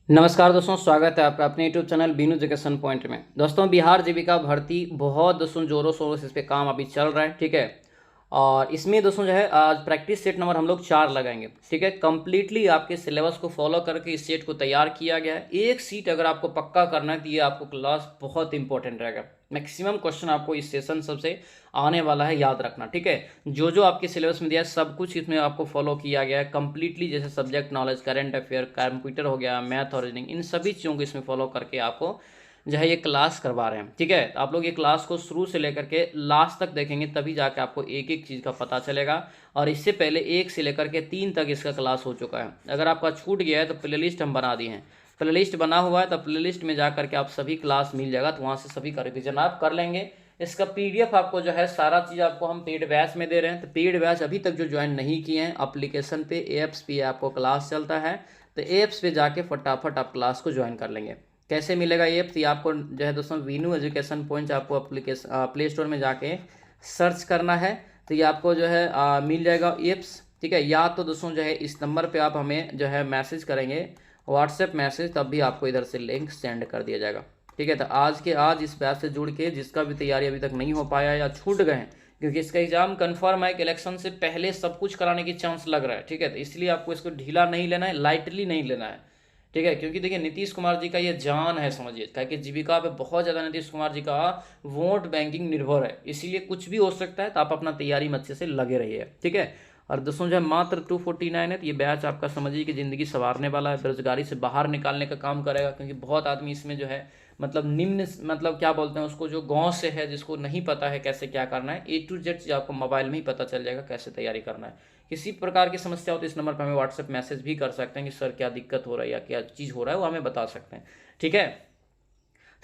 नमस्कार दोस्तों, स्वागत है आपका अपने YouTube channel Binu education point में। दोस्तों, बिहार जीविका भर्ती बहुत दोस्तों जोरों शोरों से इस पे काम अभी चल रहा है, ठीक है। और इसमें दोस्तों जो है आज प्रैक्टिस सेट नंबर हम लोग 4 लगाएंगे, ठीक है। कंप्लीटली आपके सिलेबस को फॉलो करके इस सेट को तैयार किया गया है। एक सीट अगर आपको पक्का करना है तो ये आपको क्लास बहुत इंपॉर्टेंट रहेगा। मैक्सिमम क्वेश्चन आपको इस सेशन सबसे आने वाला है, याद रखना, ठीक है। जो जो आपके सिलेबस में दिया है सब कुछ इसमें आपको फॉलो किया गया है कंप्लीटली। जैसे subject knowledge, current affair, computer हो गया, मैथ और रीजनिंग, इन सभी चीज़ों को इसमें फॉलो करके आपको जो है ये क्लास करवा रहे हैं, ठीक है। तो आप लोग ये क्लास को शुरू से लेकर के लास्ट तक देखेंगे तभी जाके आपको एक एक चीज़ का पता चलेगा। और इससे पहले 1 से लेकर के 3 तक इसका क्लास हो चुका है। अगर आपका छूट गया है तो प्लेलिस्ट हम बना दिए हैं, प्लेलिस्ट बना हुआ है, तो प्लेलिस्ट में जा करके आप सभी क्लास मिल जाएगा, तो वहाँ से सभी का रिविजन आप कर लेंगे। इसका पीडीएफ आपको जो है सारा चीज़ आपको हम पेड बैच में दे रहे हैं। तो पेड बैच अभी तक जो ज्वाइन नहीं किए हैं, एप्लीकेशन पे एप्स पे आपको क्लास चलता है, तो एप्स पे जाके फटाफट आप क्लास को ज्वाइन कर लेंगे। कैसे मिलेगा ये एप्स? ये आपको जो है दोस्तों वीनू एजुकेशन पॉइंट आपको एप्लीकेशन प्ले स्टोर में जाके सर्च करना है, तो ये आपको जो है मिल जाएगा एप्स, ठीक है। या तो दोस्तों जो है इस नंबर पे आप हमें जो है मैसेज करेंगे, व्हाट्सएप मैसेज, तब भी आपको इधर से लिंक सेंड कर दिया जाएगा, ठीक है। तो आज के आज इस बैच से जुड़ के जिसका भी तैयारी अभी तक नहीं हो पाया या छूट गए हैं, क्योंकि इसका एग्जाम कंफर्म है कि इलेक्शन से पहले सब कुछ कराने की चांस लग रहा है, ठीक है। तो इसलिए आपको इसको ढीला नहीं लेना है, लाइटली नहीं लेना है, ठीक है। क्योंकि देखिए नीतीश कुमार जी का ये जान है, समझिए, क्या कि जीविका पे बहुत ज़्यादा नीतीश कुमार जी का वोट बैंकिंग निर्भर है, इसीलिए कुछ भी हो सकता है। तो आप अपना तैयारी में अच्छे से लगे रहिए, ठीक है। और दोस्तों जो है मात्र 249 है, तो ये बैच आपका समझिए कि ज़िंदगी संवारने वाला है, बेरोजगारी से बाहर निकालने का काम करेगा। क्योंकि बहुत आदमी इसमें जो है मतलब निम्न मतलब क्या बोलते हैं उसको, जो गांव से है, जिसको नहीं पता है कैसे क्या करना है, A to Z चीज़ आपको मोबाइल में ही पता चल जाएगा कैसे तैयारी करना है। किसी प्रकार की समस्या हो तो इस नंबर पर हमें व्हाट्सएप मैसेज भी कर सकते हैं कि सर क्या दिक्कत हो रहा है या क्या चीज़ हो रहा है, वो हमें बता सकते हैं, ठीक है।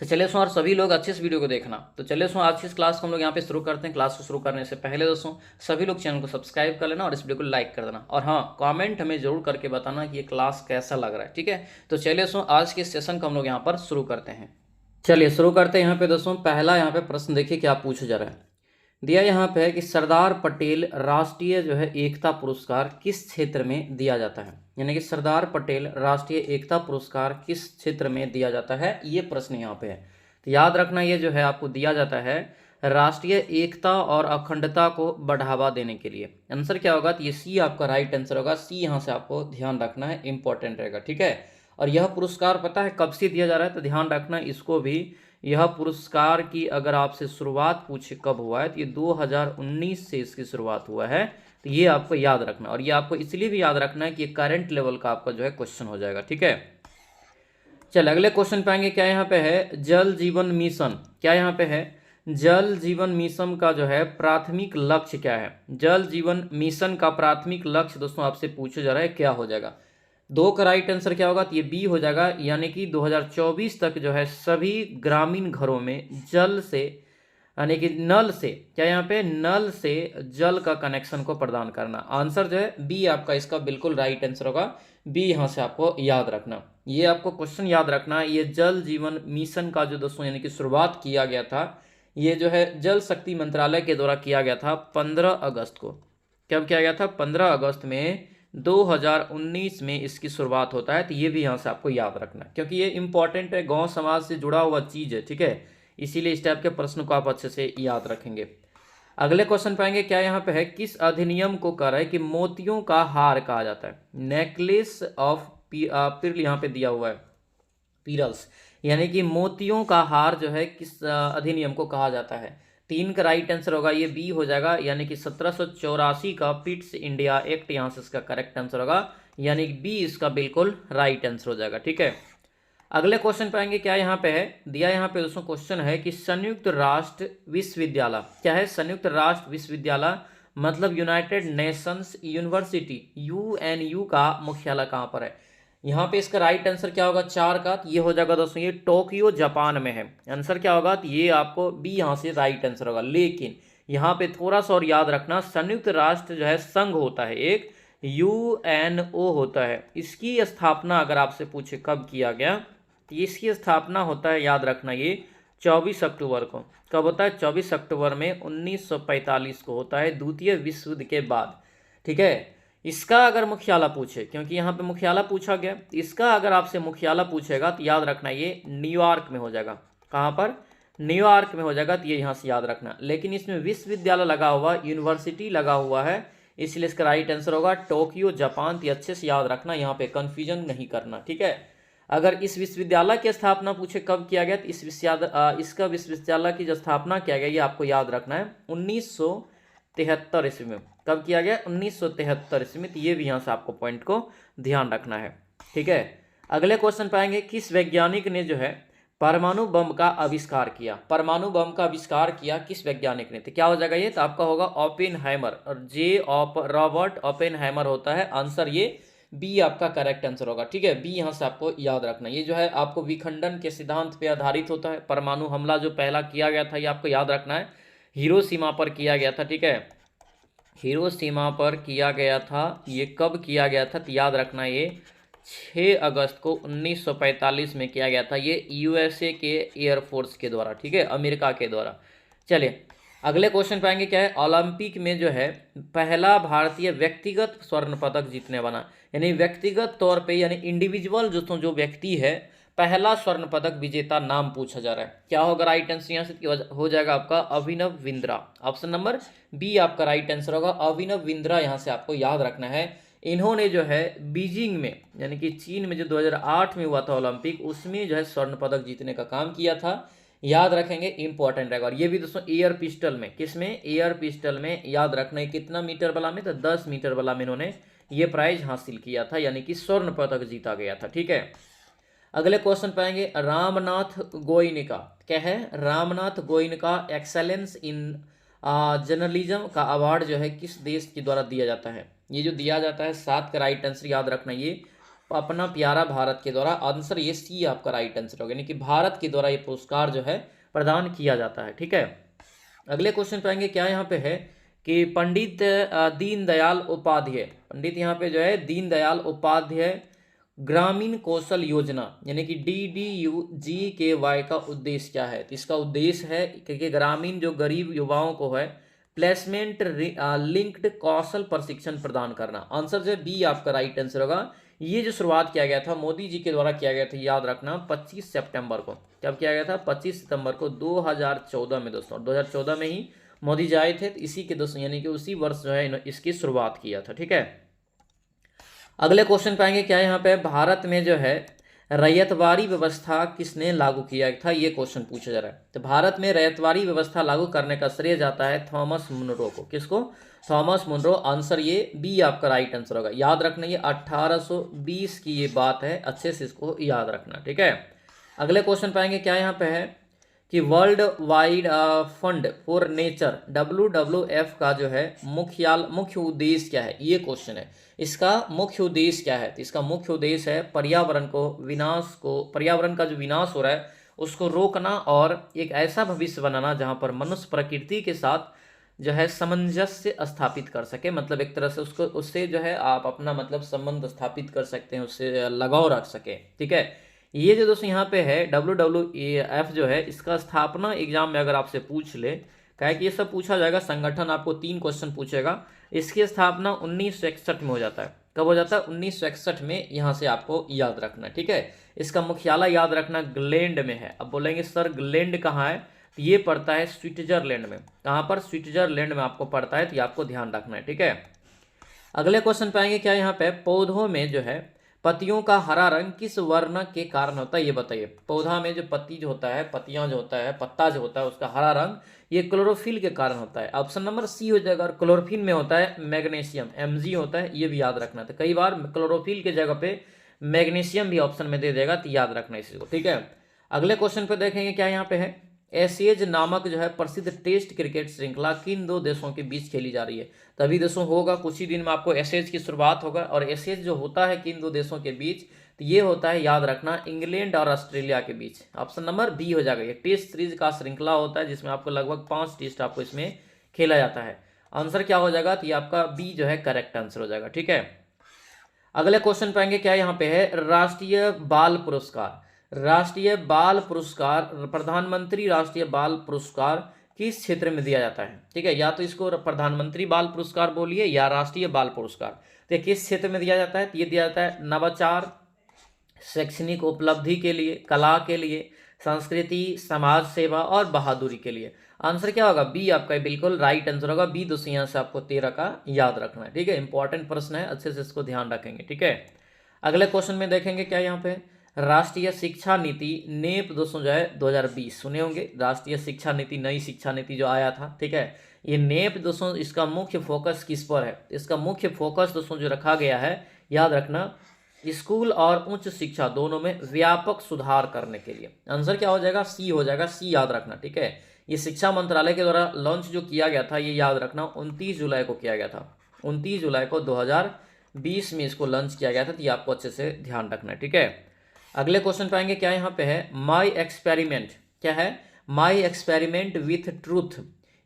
तो चलिए दोस्तों, और सभी लोग अच्छे से वीडियो को देखना। तो चलिए दोस्तों, आज की इस क्लास को हम लोग यहाँ पे शुरू करते हैं। क्लास को शुरू करने से पहले दोस्तों सभी लोग चैनल को सब्सक्राइब कर लेना और इस वीडियो को लाइक कर देना, और हाँ, कमेंट हमें जरूर करके बताना कि ये क्लास कैसा लग रहा है, ठीक है। तो चलिए दोस्तों, आज के सेशन को हम लोग यहाँ पर शुरू करते हैं। चलिए शुरू करते हैं। यहाँ पे दोस्तों पहला यहाँ पे प्रश्न देखिए क्या पूछा जा रहा है। दिया यहाँ पे है कि सरदार पटेल राष्ट्रीय जो है एकता पुरस्कार किस क्षेत्र में दिया जाता है। यानी कि सरदार पटेल राष्ट्रीय एकता पुरस्कार किस क्षेत्र में दिया जाता है, ये प्रश्न यहाँ पे है। तो याद रखना, ये जो है आपको दिया जाता है राष्ट्रीय एकता और अखंडता को बढ़ावा देने के लिए। आंसर क्या होगा? तो ये सी आपका राइट आंसर होगा। सी यहाँ से आपको ध्यान रखना है, इंपॉर्टेंट रहेगा, ठीक है। और यह पुरस्कार पता है कब से दिया जा रहा है? तो ध्यान रखना इसको भी। यह पुरस्कार की अगर आपसे शुरुआत पूछे कब हुआ है, तो ये 2019 से इसकी शुरुआत हुआ है। तो ये आपको याद रखना, और ये आपको इसलिए भी याद रखना है कि ये करंट लेवल का आपका जो है क्वेश्चन हो जाएगा, ठीक है। चल अगले क्वेश्चन पे आएंगे। क्या यहाँ पे है? जल जीवन मिशन। क्या यहाँ पे है? जल जीवन मिशन का जो है प्राथमिक लक्ष्य क्या है? जल जीवन मिशन का प्राथमिक लक्ष्य दोस्तों आपसे पूछा जा रहा है, क्या हो जाएगा? 2 का राइट आंसर क्या होगा? तो ये बी हो जाएगा। यानी कि 2024 तक जो है सभी ग्रामीण घरों में जल से, यानी कि नल से, क्या यहाँ पे नल से जल का कनेक्शन को प्रदान करना। आंसर जो है बी आपका इसका बिल्कुल राइट आंसर होगा। बी यहाँ से आपको याद रखना, ये आपको क्वेश्चन याद रखना। ये जल जीवन मिशन का जो दोस्तों यानी कि शुरुआत किया गया था, ये जो है जल शक्ति मंत्रालय के द्वारा किया गया था 15 अगस्त को। कब किया गया था? 15 अगस्त में 2019 में इसकी शुरुआत होता है। तो ये भी यहाँ से आपको याद रखना है, क्योंकि ये इंपॉर्टेंट है, गांव समाज से जुड़ा हुआ चीज़ है, ठीक है। इसीलिए इस टाइप के प्रश्न को आप अच्छे से याद रखेंगे। अगले क्वेश्चन पाएंगे। क्या यहाँ पे है? किस अधिनियम को कह रहा है कि मोतियों का हार कहा जाता है? नेकलेस ऑफ पिर्ल यहाँ पे दिया हुआ है, पीरल्स, यानी कि मोतियों का हार जो है किस अधिनियम को कहा जाता है? 3 का राइट आंसर होगा, ये बी हो जाएगा। यानी कि 1784 का पिट्स इंडिया एक्ट यहाँ से इसका करेक्ट आंसर होगा। यानी कि बी इसका बिल्कुल राइट आंसर हो जाएगा, ठीक है। अगले क्वेश्चन पे आएंगे। क्या यहाँ पे है? दिया यहाँ पे दोस्तों क्वेश्चन है कि संयुक्त राष्ट्र विश्वविद्यालय क्या है? संयुक्त राष्ट्र विश्वविद्यालय मतलब यूनाइटेड नेशंस यूनिवर्सिटी, यूएनयू का मुख्यालय कहाँ पर है? यहाँ पे इसका राइट आंसर क्या होगा? 4 का, तो ये हो जाएगा दोस्तों ये टोक्यो जापान में है। आंसर क्या होगा? तो ये आपको बी यहाँ से राइट आंसर होगा। लेकिन यहाँ पे थोड़ा सा और याद रखना, संयुक्त राष्ट्र जो है संघ होता है एक, यूएनओ होता है। इसकी स्थापना अगर आपसे पूछे कब किया गया, तो इसकी स्थापना होता है, याद रखना, ये 24 अक्टूबर को। कब होता है? 24 अक्टूबर में 1945 को होता है, द्वितीय विश्व युद्ध के बाद, ठीक है। इसका अगर मुख्यालय पूछे, क्योंकि यहाँ पे मुख्यालय पूछा गया, इसका अगर आपसे मुख्यालय पूछेगा तो याद रखना ये न्यूयॉर्क में हो जाएगा। कहाँ पर? न्यूयॉर्क में हो जाएगा, तो ये यहाँ से याद रखना। लेकिन इसमें विश्वविद्यालय लगा हुआ, यूनिवर्सिटी लगा हुआ है, इसलिए इसका राइट आंसर होगा टोक्यो जापान। तो अच्छे से याद रखना, यहाँ पे कंफ्यूजन नहीं करना, ठीक है। अगर इस विश्वविद्यालय की स्थापना पूछे कब किया गया, तो इसका विश्वविद्यालय की जो स्थापना किया गया ये आपको याद रखना है 1973 ईस्वी में। कब किया गया? 1973 ईस्वी में। तो ये भी यहाँ से आपको पॉइंट को ध्यान रखना है, ठीक है। अगले क्वेश्चन पाएंगे, किस वैज्ञानिक ने जो है परमाणु बम का आविष्कार किया? परमाणु बम का आविष्कार किया किस वैज्ञानिक ने? तो क्या हो जाएगा ये? तो आपका होगा ओपेनहाइमर, और रॉबर्ट ओपेनहाइमर होता है आंसर। ये बी आपका करेक्ट आंसर होगा, ठीक है। बी यहाँ से आपको याद रखना। ये जो है आपको विखंडन के सिद्धांत पे आधारित होता है। परमाणु हमला जो पहला किया गया था ये आपको याद रखना है, हिरोशिमा पर किया गया था, ठीक है। हिरोशिमा पर किया गया था। ये कब किया गया था? तो याद रखना ये 6 अगस्त को 1945 में किया गया था। ये यूएसए के एयरफोर्स के द्वारा, ठीक है, अमेरिका के द्वारा। चलिए अगले क्वेश्चन पाएंगे, क्या है? ओलंपिक में जो है पहला भारतीय व्यक्तिगत स्वर्ण पदक जीतने वाला, यानी व्यक्तिगत तौर पे, यानी इंडिविजुअल जो व्यक्ति है, पहला स्वर्ण पदक विजेता नाम पूछा जा रहा है। क्या होगा राइट आंसर? यहाँ से हो जाएगा आपका Abhinav Bindra. Option number B आपका राइट आंसर होगा, अभिनव बिंद्रा। यहाँ से आपको याद रखना है। इन्होंने जो है बीजिंग में, यानी कि चीन में, जो 2008 में हुआ था ओलंपिक, उसमें जो है स्वर्ण पदक जीतने का काम किया था। याद रखेंगे, इंपॉर्टेंट रहेगा। और ये भी दोस्तों एयर पिस्टल में, किसमें? एयर पिस्टल में। याद रखना है कितना मीटर बला में? तो 10 मीटर बला में इन्होंने ये प्राइज हासिल किया था, यानी कि स्वर्ण पदक जीता गया था, ठीक है। अगले क्वेश्चन पाएंगे, रामनाथ गोयनका। क्या है? Ramnath Goenka excellence in journalism का अवार्ड जो है किस देश के द्वारा दिया जाता है? ये जो दिया जाता है 7 का राइट आंसर याद रखना, ये अपना प्यारा भारत के द्वारा। आंसर ये सी आपका राइट आंसर होगा, यानी कि भारत के द्वारा ये पुरस्कार जो है प्रदान किया जाता है, ठीक है। अगले क्वेश्चन पाएंगे, क्या यहाँ पे है कि पंडित दीनदयाल उपाध्याय, पंडित यहाँ पे जो है दीनदयाल उपाध्याय ग्रामीण कौशल योजना, यानी कि DDU-GKY का उद्देश्य क्या है? तो इसका उद्देश्य है कि ग्रामीण जो गरीब युवाओं को है प्लेसमेंट लिंक्ड कौशल प्रशिक्षण प्रदान करना। आंसर जो है बी आपका राइट आंसर होगा। ये जो शुरुआत किया गया था मोदी जी के द्वारा किया गया था, याद रखना 25 सितंबर को। कब किया गया था? 25 सितंबर को 2014 में दोस्तों। 2014 में ही मोदी जी आए थे, तो इसी के दोस्तों, यानी कि उसी वर्ष जो है इसकी शुरुआत किया था, ठीक है। अगले क्वेश्चन पाएंगे, क्या यहाँ पे भारत में जो है रैयतवाड़ी व्यवस्था किसने लागू किया था? ये क्वेश्चन पूछा जा रहा है। तो भारत में रैयतवाड़ी व्यवस्था लागू करने का श्रेय जाता है थॉमस मुनरो को। किसको? Thomas Munro. आंसर ये बी आपका राइट आंसर होगा। याद रखना ये 1820 की ये बात है, अच्छे से इसको याद रखना, ठीक है। अगले क्वेश्चन पाएंगे, क्या यहाँ पे है कि world wide fund for nature WWF का जो है मुख्य उद्देश्य क्या है? ये क्वेश्चन है। इसका मुख्य उद्देश्य क्या है? तो इसका मुख्य उद्देश्य है पर्यावरण का जो विनाश हो रहा है उसको रोकना, और एक ऐसा भविष्य बनाना जहां पर मनुष्य प्रकृति के साथ जो है सामंजस्य स्थापित कर सके। मतलब एक तरह से उससे जो है आप अपना मतलब संबंध स्थापित कर सकते हैं, उससे लगाव रख सके, ठीक है। ये जो दोस्तों यहाँ पे है WWF जो है, इसका स्थापना एग्जाम में अगर आपसे पूछ ले, क्या कि ये सब पूछा जाएगा, संगठन आपको 3 क्वेश्चन पूछेगा। इसकी स्थापना 1961 में हो जाता है। कब हो जाता है? 1961 में। यहाँ से आपको याद रखना, ठीक है। इसका मुख्यालय याद रखना ग्लैंड में है। अब बोलेंगे सर ग्लैंड कहाँ है? तो ये पड़ता है स्विट्जरलैंड में। कहाँ पर? स्विट्जरलैंड में आपको पड़ता है, तो ये आपको ध्यान रखना है, ठीक है। अगले क्वेश्चन पाएंगे, क्या यहाँ पे पौधों में जो है पत्तियों का हरा रंग किस वर्ण के कारण होता है? ये बताइए। पौधा में जो पत्ती जो होता है, पत्तियां जो होता है, पत्ता जो होता है, उसका हरा रंग ये क्लोरोफिल के कारण होता है। ऑप्शन नंबर सी हो जाएगा। और क्लोरोफिल में होता है मैग्नीशियम, Mg होता है, ये भी याद रखना। तो कई बार क्लोरोफिल के जगह पे मैग्नीशियम भी ऑप्शन में दे देगा, तो याद रखना इसी को, ठीक है। अगले क्वेश्चन पे देखेंगे, क्या यहाँ पे है एशेज नामक जो है प्रसिद्ध टेस्ट क्रिकेट श्रृंखला किन 2 देशों के बीच खेली जा रही है? तभी दोस्तों होगा कुछ ही दिन में आपको एशेज की शुरुआत होगा। और एशेज जो होता है किन 2 देशों के बीच? तो ये होता है, याद रखना, इंग्लैंड और ऑस्ट्रेलिया के बीच। ऑप्शन नंबर बी हो जाएगा। ये टेस्ट सीरीज का श्रृंखला होता है जिसमें आपको लगभग 5 टेस्ट आपको इसमें खेला जाता है। आंसर क्या हो जाएगा? तो ये आपका बी जो है करेक्ट आंसर हो जाएगा, ठीक है। अगले क्वेश्चन पाएंगे, क्या यहाँ पे है राष्ट्रीय बाल पुरस्कार। राष्ट्रीय बाल पुरस्कार, प्रधानमंत्री राष्ट्रीय बाल पुरस्कार किस क्षेत्र में दिया जाता है? ठीक है, या तो इसको प्रधानमंत्री बाल पुरस्कार बोलिए या राष्ट्रीय बाल पुरस्कार। तो ये किस क्षेत्र में दिया जाता है? तो ये दिया जाता है नवाचार, शैक्षणिक उपलब्धि के लिए, कला के लिए, संस्कृति, समाज सेवा और बहादुरी के लिए। आंसर क्या होगा? बी आपका बिल्कुल राइट आंसर होगा। बी दोस्तों यहाँ से आपको 13 का याद रखना है, ठीक है। इंपॉर्टेंट प्रश्न है, अच्छे से इसको ध्यान रखेंगे, ठीक है। अगले क्वेश्चन में देखेंगे क्या यहाँ पे, राष्ट्रीय शिक्षा नीति नेप दोस्तों जो है 2020 सुने होंगे। राष्ट्रीय शिक्षा नीति, नई शिक्षा नीति जो आया था, ठीक है। ये नेप दोस्तों इसका मुख्य फोकस किस पर है? इसका मुख्य फोकस दोस्तों जो रखा गया है, याद रखना, स्कूल और उच्च शिक्षा दोनों में व्यापक सुधार करने के लिए। आंसर क्या हो जाएगा? सी हो जाएगा, सी याद रखना, ठीक है। ये शिक्षा मंत्रालय के द्वारा लॉन्च जो किया गया था, ये याद रखना 29 जुलाई को किया गया था। 29 जुलाई को 2020 में इसको लॉन्च किया गया था, तो ये आपको अच्छे से ध्यान रखना है, ठीक है। अगले क्वेश्चन पाएंगे क्या यहाँ पे है, माई एक्सपेरिमेंट। क्या है? My experiment with truth.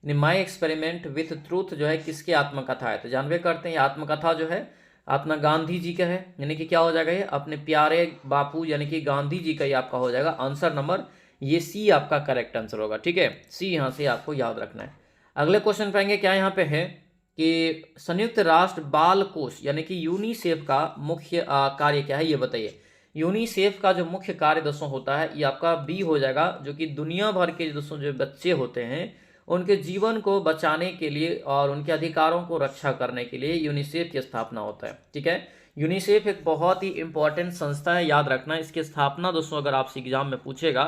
My experiment with truth जो है किसकी आत्मकथा है? तो जानवे करते हैं, आत्मकथा जो है अपना गांधी जी का है, यानी कि क्या हो जाएगा? ये अपने प्यारे बापू यानी कि गांधी जी का ही आपका हो जाएगा आंसर नंबर, ये सी आपका करेक्ट आंसर होगा, ठीक है। सी यहाँ से आपको याद रखना है। अगले क्वेश्चन पाएंगे क्या यहाँ पे है कि संयुक्त राष्ट्र बाल कोष यानी कि यूनिसेफ का मुख्य कार्य क्या है, ये बताइए। यूनिसेफ का जो मुख्य कार्य दोस्तों होता है, ये आपका बी हो जाएगा, जो कि दुनिया भर के दोस्तों जो बच्चे होते हैं उनके जीवन को बचाने के लिए और उनके अधिकारों को रक्षा करने के लिए यूनिसेफ की स्थापना होता है, ठीक है। यूनिसेफ एक बहुत ही इंपॉर्टेंट संस्था है, याद रखना। इसकी स्थापना दोस्तों अगर आपसे एग्जाम में पूछेगा,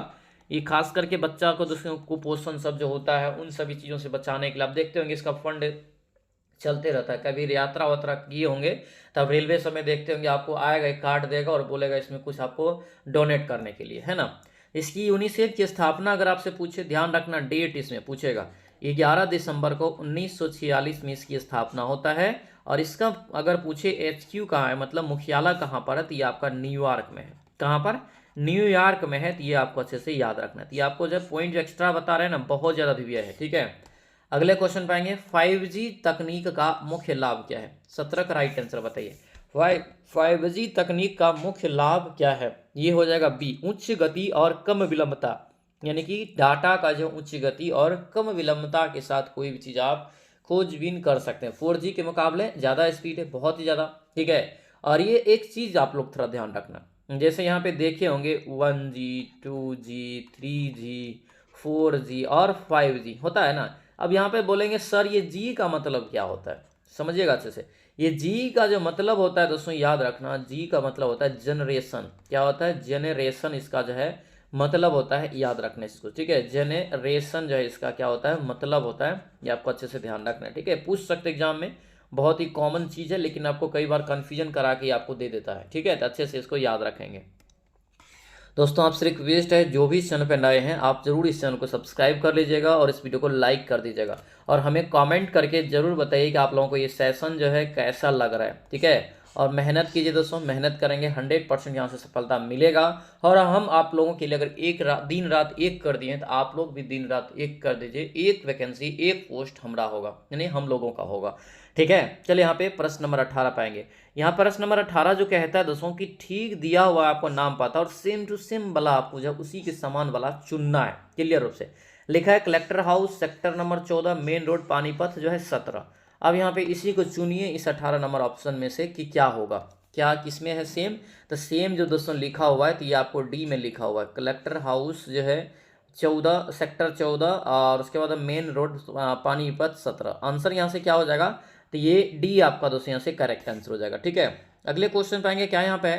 ये खास करके बच्चा को दोस्तों कुपोषण सब जो होता है उन सभी चीज़ों से बचाने के लिए, आप देखते होंगे इसका फंड चलते रहता है। कभी यात्रा वात्रा किए होंगे तब रेलवे समय देखते होंगे, आपको आएगा एक कार्ड देगा और बोलेगा इसमें कुछ आपको डोनेट करने के लिए, है ना। इसकी यूनिसेफ की स्थापना अगर आपसे पूछे, ध्यान रखना डेट इसमें पूछेगा, 11 दिसंबर को 1946 में इसकी स्थापना होता है। और इसका अगर पूछे HQ कहाँ है, मतलब मुख्यालय कहाँ पर है, तो ये आपका न्यूयॉर्क में है। कहाँ पर? न्यूयॉर्क में है, तो ये आपको अच्छे से याद रखना है। तो ये आपको जब पॉइंट जो एक्स्ट्रा बता रहे हैं ना, बहुत ज़्यादा दिव्य है, ठीक है। अगले क्वेश्चन पाएंगे 5G तकनीक का मुख्य लाभ क्या है? 17 का राइट आंसर बताइए। 5G तकनीक का मुख्य लाभ क्या है? ये हो जाएगा बी, उच्च गति और कम विलंबता, यानी कि डाटा का जो उच्च गति और कम विलंबता के साथ कोई भी चीज़ आप खोजबीन कर सकते हैं। 4G के मुकाबले ज़्यादा स्पीड है, बहुत ही ज़्यादा, ठीक है। और ये एक चीज़ आप लोग थोड़ा ध्यान रखना, जैसे यहाँ पे देखे होंगे 1G 2G 3G 4G और 5G होता है ना। अब यहाँ पे बोलेंगे सर ये जी का मतलब क्या होता है, समझिएगा अच्छे से। ये जी का जो मतलब होता है दोस्तों, याद रखना, जी का मतलब होता है जनरेशन। क्या होता है? जेनरेशन इसका जो है मतलब होता है, याद रखना इसको, ठीक है। जेनरेशन जो है इसका क्या होता है, मतलब होता है, ये आपको अच्छे से ध्यान रखना है, ठीक है। पूछ सकते एग्जाम में, बहुत ही कॉमन चीज़ है, लेकिन आपको कई बार कन्फ्यूजन करा के आपको दे देता है, ठीक है। तो अच्छे से इसको याद रखेंगे। दोस्तों आपसे रिक्वेस्ट है, जो भी इस चैनल पर नए हैं आप जरूर इस चैनल को सब्सक्राइब कर लीजिएगा और इस वीडियो को लाइक कर दीजिएगा, और हमें कमेंट करके ज़रूर बताइए कि आप लोगों को ये सेशन जो है कैसा लग रहा है, ठीक है। और मेहनत कीजिए दोस्तों, मेहनत करेंगे 100% यहाँ से सफलता मिलेगा। और हम आप लोगों के लिए अगर दिन रात एक कर दिए तो आप लोग भी दिन रात एक कर दीजिए, एक वैकेंसी एक पोस्ट हमारा होगा, यानी हम लोगों का होगा, ठीक है। चलिए यहाँ पे प्रश्न नंबर 18 पाएंगे। यहाँ प्रश्न नंबर 18 जो कहता है दोस्तों कि ठीक दिया हुआ आपको नाम पता और सेम टू सेम वाला आपको जो उसी के समान वाला चुनना है, क्लियर रूप से लिखा है। Collector house sector number 14 main road Panipat जो है 17। अब यहाँ पे इसी को चुनिए इस 18 नंबर ऑप्शन में से कि क्या होगा, क्या किसमें है सेम। तो सेम जो दोस्तों लिखा हुआ है, तो ये आपको डी में लिखा हुआ है, कलेक्टर हाउस जो है 14 सेक्टर 14 और उसके बाद मेन रोड पानीपत 17। आंसर यहाँ से क्या हो जाएगा, तो ये डी आपका दोस्तों यहाँ से करेक्ट आंसर हो जाएगा, ठीक है। अगले क्वेश्चन पाएंगे क्या यहाँ पे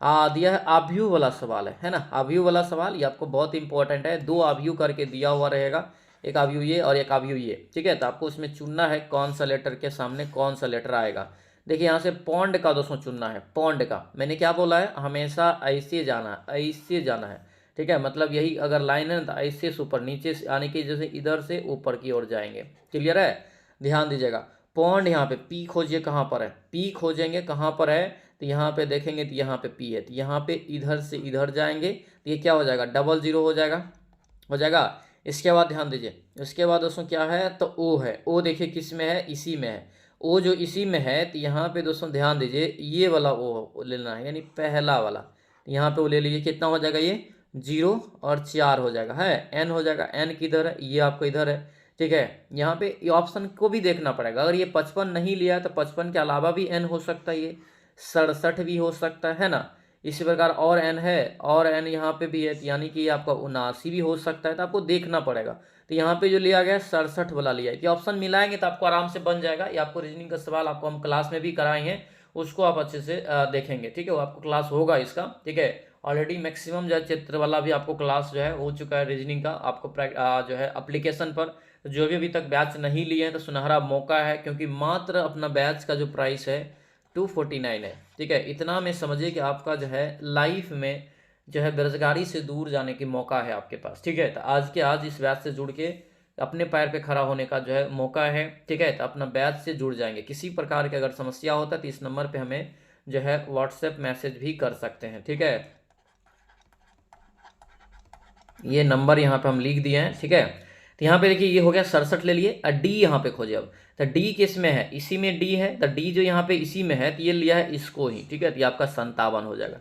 दिया है, आव्यूह वाला सवाल है ना। आव्यूह वाला सवाल ये आपको बहुत इंपॉर्टेंट है, 2 आव्यूह करके दिया हुआ रहेगा, एक आव्यूह ये और एक आव्यूह ये, ठीक है। तो आपको इसमें चुनना है कौन सा लेटर के सामने कौन सा लेटर आएगा। देखिए यहाँ से पौंड का दोस्तों चुनना है, पौंड का। मैंने क्या बोला है, हमेशा ऐसे जाना है, ऐसे जाना है, ठीक है। मतलब यही अगर लाइन है तो ऐसे से ऊपर नीचे से, यानी कि जैसे इधर से ऊपर की ओर जाएंगे, क्लियर है। ध्यान दीजिएगा, पौंड यहाँ पे पी खोजिए कहाँ पर है, पी खोजेंगे कहाँ पर है, तो यहाँ पे देखेंगे तो यहाँ पे पी है, तो यहाँ पे इधर से इधर जाएंगे तो ये क्या हो जाएगा, 00 हो जाएगा, हो जाएगा। इसके बाद ध्यान दीजिए, इसके बाद दोस्तों क्या है, तो ओ है, ओ देखिए किस में है, इसी में है। ओ जो इसी में है तो यहाँ पे दोस्तों ध्यान दीजिए, ये वाला ओ लेना है, यानी पहला वाला। यहाँ पे वो ले लीजिए, कितना हो जाएगा ये 0 और 4 हो जाएगा, है एन हो जाएगा। एन किधर है, ये आपको इधर है। ठीक है, यहाँ पे ये ऑप्शन को भी देखना पड़ेगा। अगर ये 55 नहीं लिया तो 55 के अलावा भी n हो सकता है, ये 67 भी हो सकता है ना। इसी प्रकार और n है, और n यहाँ पे भी है, यानी कि आपका 79 भी हो सकता है। तो आपको देखना पड़ेगा। तो यहाँ पे जो लिया गया 67 वाला लिया है। कि ऑप्शन मिलाएंगे तो आपको आराम से बन जाएगा। ये आपको रीजनिंग का सवाल आपको हम क्लास में भी कराए हैं, उसको आप अच्छे से देखेंगे, ठीक है। वो आपको क्लास होगा इसका, ठीक है। ऑलरेडी मैक्सिमम जो है चित्र वाला भी आपको क्लास जो है हो चुका है रीजनिंग का, आपको जो है एप्लीकेशन पर। तो जो भी अभी तक बैच नहीं लिए हैं तो सुनहरा मौका है, क्योंकि मात्र अपना बैच का जो प्राइस है 249 है, ठीक है। इतना में समझिए कि आपका जो है लाइफ में जो है बेरोजगारी से दूर जाने की मौका है आपके पास, ठीक है। तो आज के आज इस बैच से जुड़ के अपने पैर पे खड़ा होने का जो है मौका है, ठीक है। तो अपना बैच से जुड़ जाएंगे। किसी प्रकार की अगर समस्या होता है तो इस नंबर पे हमें जो है व्हाट्सएप मैसेज भी कर सकते हैं, ठीक है। ये नंबर यहाँ पे हम लिख दिए हैं, ठीक है। तो यहाँ पे देखिए ये हो गया 67 ले लिए। डी यहाँ पे खोजे। अब तो डी किस में है, इसी में डी है। तो डी जो यहाँ पे इसी में है तो ये लिया है इसको ही, ठीक है। तो ये आपका 57 हो जाएगा।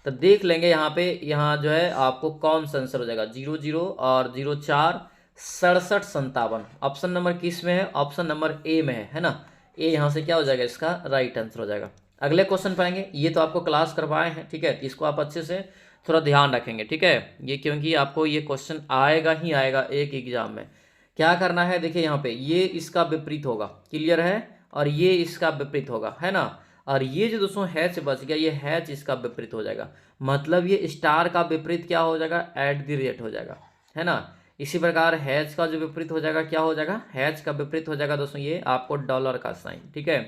तो देख लेंगे यहाँ पे, यहाँ जो है आपको कौन सा आंसर हो जाएगा, 00 और 04 67 57। ऑप्शन नंबर किस में है, ऑप्शन नंबर ए में है ना। ए यहाँ से क्या हो जाएगा, इसका राइट आंसर हो जाएगा। अगले क्वेश्चन पाएंगे। ये तो आपको क्लास करवाए हैं, ठीक है। तो इसको आप अच्छे से थोड़ा ध्यान रखेंगे, ठीक है। ये क्योंकि आपको ये क्वेश्चन आएगा ही आएगा एक एग्जाम में। क्या करना है, देखिए यहाँ पे ये इसका विपरीत होगा, क्लियर है, और ये इसका विपरीत होगा, है ना। और ये जो दोस्तों हैच बच गया, ये हैच इसका विपरीत हो जाएगा। मतलब ये स्टार का विपरीत क्या हो जाएगा, @ हो जाएगा, है ना। इसी प्रकार हैच का जो विपरीत हो जाएगा क्या हो जाएगा, हैच का विपरीत हो जाएगा दोस्तों ये आपको डॉलर का साइन, ठीक है।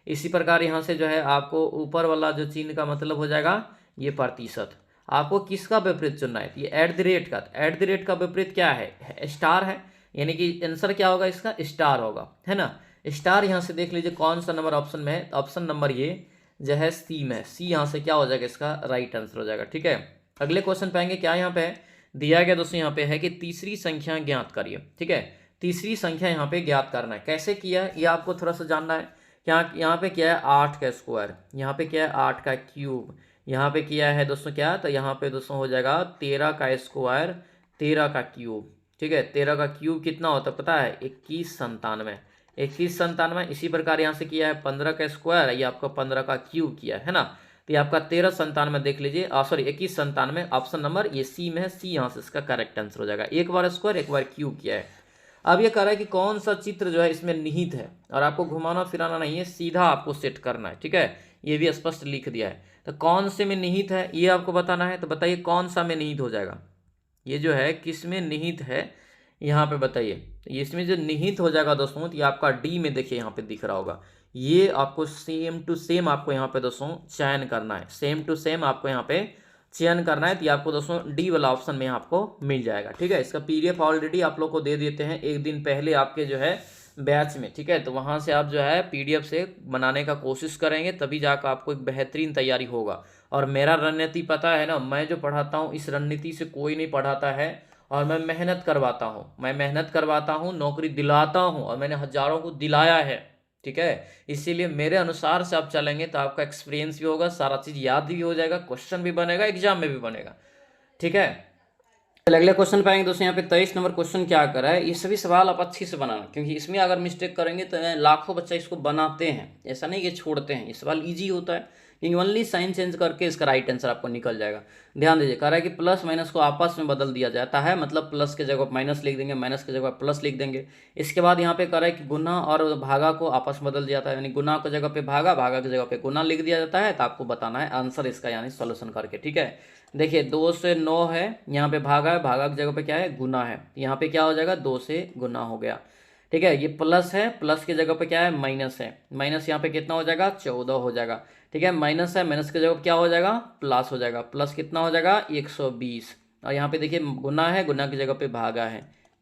इसी प्रकार यहाँ से जो है आपको ऊपर वाला जो चिन्ह का मतलब हो जाएगा ये प्रतिशत। आपको किसका विपरीत चुनना है, ये @ का। @ का विपरीत क्या है, स्टार है, यानी कि आंसर क्या होगा इसका, स्टार होगा, है ना। स्टार यहाँ से देख लीजिए कौन सा नंबर ऑप्शन में है। ऑप्शन नंबर ये जो है सी में है। सी यहाँ से क्या हो जाएगा, इसका राइट आंसर हो जाएगा, ठीक है। अगले क्वेश्चन पाएंगे। क्या यहाँ पे दिया गया दोस्तों, यहाँ पे है कि तीसरी संख्या ज्ञात करिए, ठीक है। तीसरी संख्या यहाँ पे ज्ञात करना है। कैसे किया ये आपको थोड़ा सा जानना है। क्या यहाँ पे क्या है, 8 का स्क्वायर, यहाँ पे क्या है 8 का क्यूब, यहाँ पे किया है दोस्तों क्या, तो यहाँ पे दोस्तों हो जाएगा 13 का स्क्वायर 13 का क्यूब, ठीक है। 13 का क्यूब कितना होता है पता है, 2197। 2197। इसी प्रकार यहाँ से किया है 15 का स्क्वायर, ये आपका 15 का क्यूब किया है ना। तो ये आपका 1397 देख लीजिए, सॉरी 2197। ऑप्शन नंबर ये सी में है। सी यहाँ से इसका करेक्ट आंसर हो जाएगा। एक बार स्क्वायर एक बार क्यूब किया है। अब ये कह रहा है कि कौन सा चित्र जो है इसमें निहित है, और आपको घुमाना फिराना नहीं है, सीधा आपको सेट करना है, ठीक है। ये भी स्पष्ट लिख दिया है। तो कौन से में निहित है ये आपको बताना है। तो बताइए कौन सा में निहित हो जाएगा, ये जो है किस में निहित है, यहाँ पे बताइए। तो इसमें जो निहित हो जाएगा दोस्तों, तो ये आपका डी में देखिए यहाँ पे दिख रहा होगा। ये आपको सेम टू सेम आपको यहाँ पे दोस्तों चयन करना है, सेम टू सेम आपको यहाँ पे चयन करना है। तो ये आपको दोस्तों डी वाला ऑप्शन में आपको मिल जाएगा, ठीक है। इसका PDF ऑलरेडी आप लोग को दे देते हैं एक दिन पहले आपके जो है बैच में, ठीक है। तो वहाँ से आप जो है PDF से बनाने का कोशिश करेंगे, तभी जाकर आपको एक बेहतरीन तैयारी होगा। और मेरा रणनीति पता है ना, मैं जो पढ़ाता हूँ इस रणनीति से कोई नहीं पढ़ाता है, और मैं मेहनत करवाता हूँ, मैं मेहनत करवाता हूँ, नौकरी दिलाता हूँ, और मैंने हजारों को दिलाया है, ठीक है। इसीलिए मेरे अनुसार से आप चलेंगे तो आपका एक्सपीरियंस भी होगा, सारा चीज़ याद भी हो जाएगा, क्वेश्चन भी बनेगा, एग्जाम में भी बनेगा, ठीक है। चलिए अगले क्वेश्चन पे आएंगे दोस्तों। यहाँ पे 23 नंबर क्वेश्चन क्या कर रहा है, ये सभी सवाल आप अच्छी से बनाना, क्योंकि इसमें अगर मिस्टेक करेंगे तो लाखों बच्चा इसको बनाते हैं, ऐसा नहीं कि छोड़ते हैं। ये सवाल इजी होता है, क्योंकि ओनली साइन चेंज करके इसका राइट आंसर आपको निकल जाएगा। ध्यान दीजिए, कह रहा है कि प्लस माइनस को आपस में बदल दिया जाता है, मतलब प्लस के जगह माइनस लिख देंगे, माइनस की जगह प्लस लिख देंगे। इसके बाद यहाँ पे कह रहा है कि गुना और भागा को आपस में बदल दिया जाता है, यानी गुना की जगह पे भागा, भागा की जगह पे गुना लिख दिया जाता है। तो आपको बताना है आंसर इसका, यानी सोल्यूशन करके, ठीक है। देखिए 2 से 9 है, यहाँ पे भागा है, भागा की जगह पे क्या है गुना है, यहाँ पे क्या हो जाएगा 2 से गुना हो गया, ठीक है। ये प्लस है, प्लस की जगह पे क्या है माइनस है, माइनस यहाँ पे कितना हो जाएगा 14 हो जाएगा, ठीक है। माइनस है, माइनस की जगह पे क्या हो जाएगा प्लस हो जाएगा, प्लस कितना हो जाएगा 120। और यहाँ पे देखिए गुना है, गुना की जगह पे भागा है,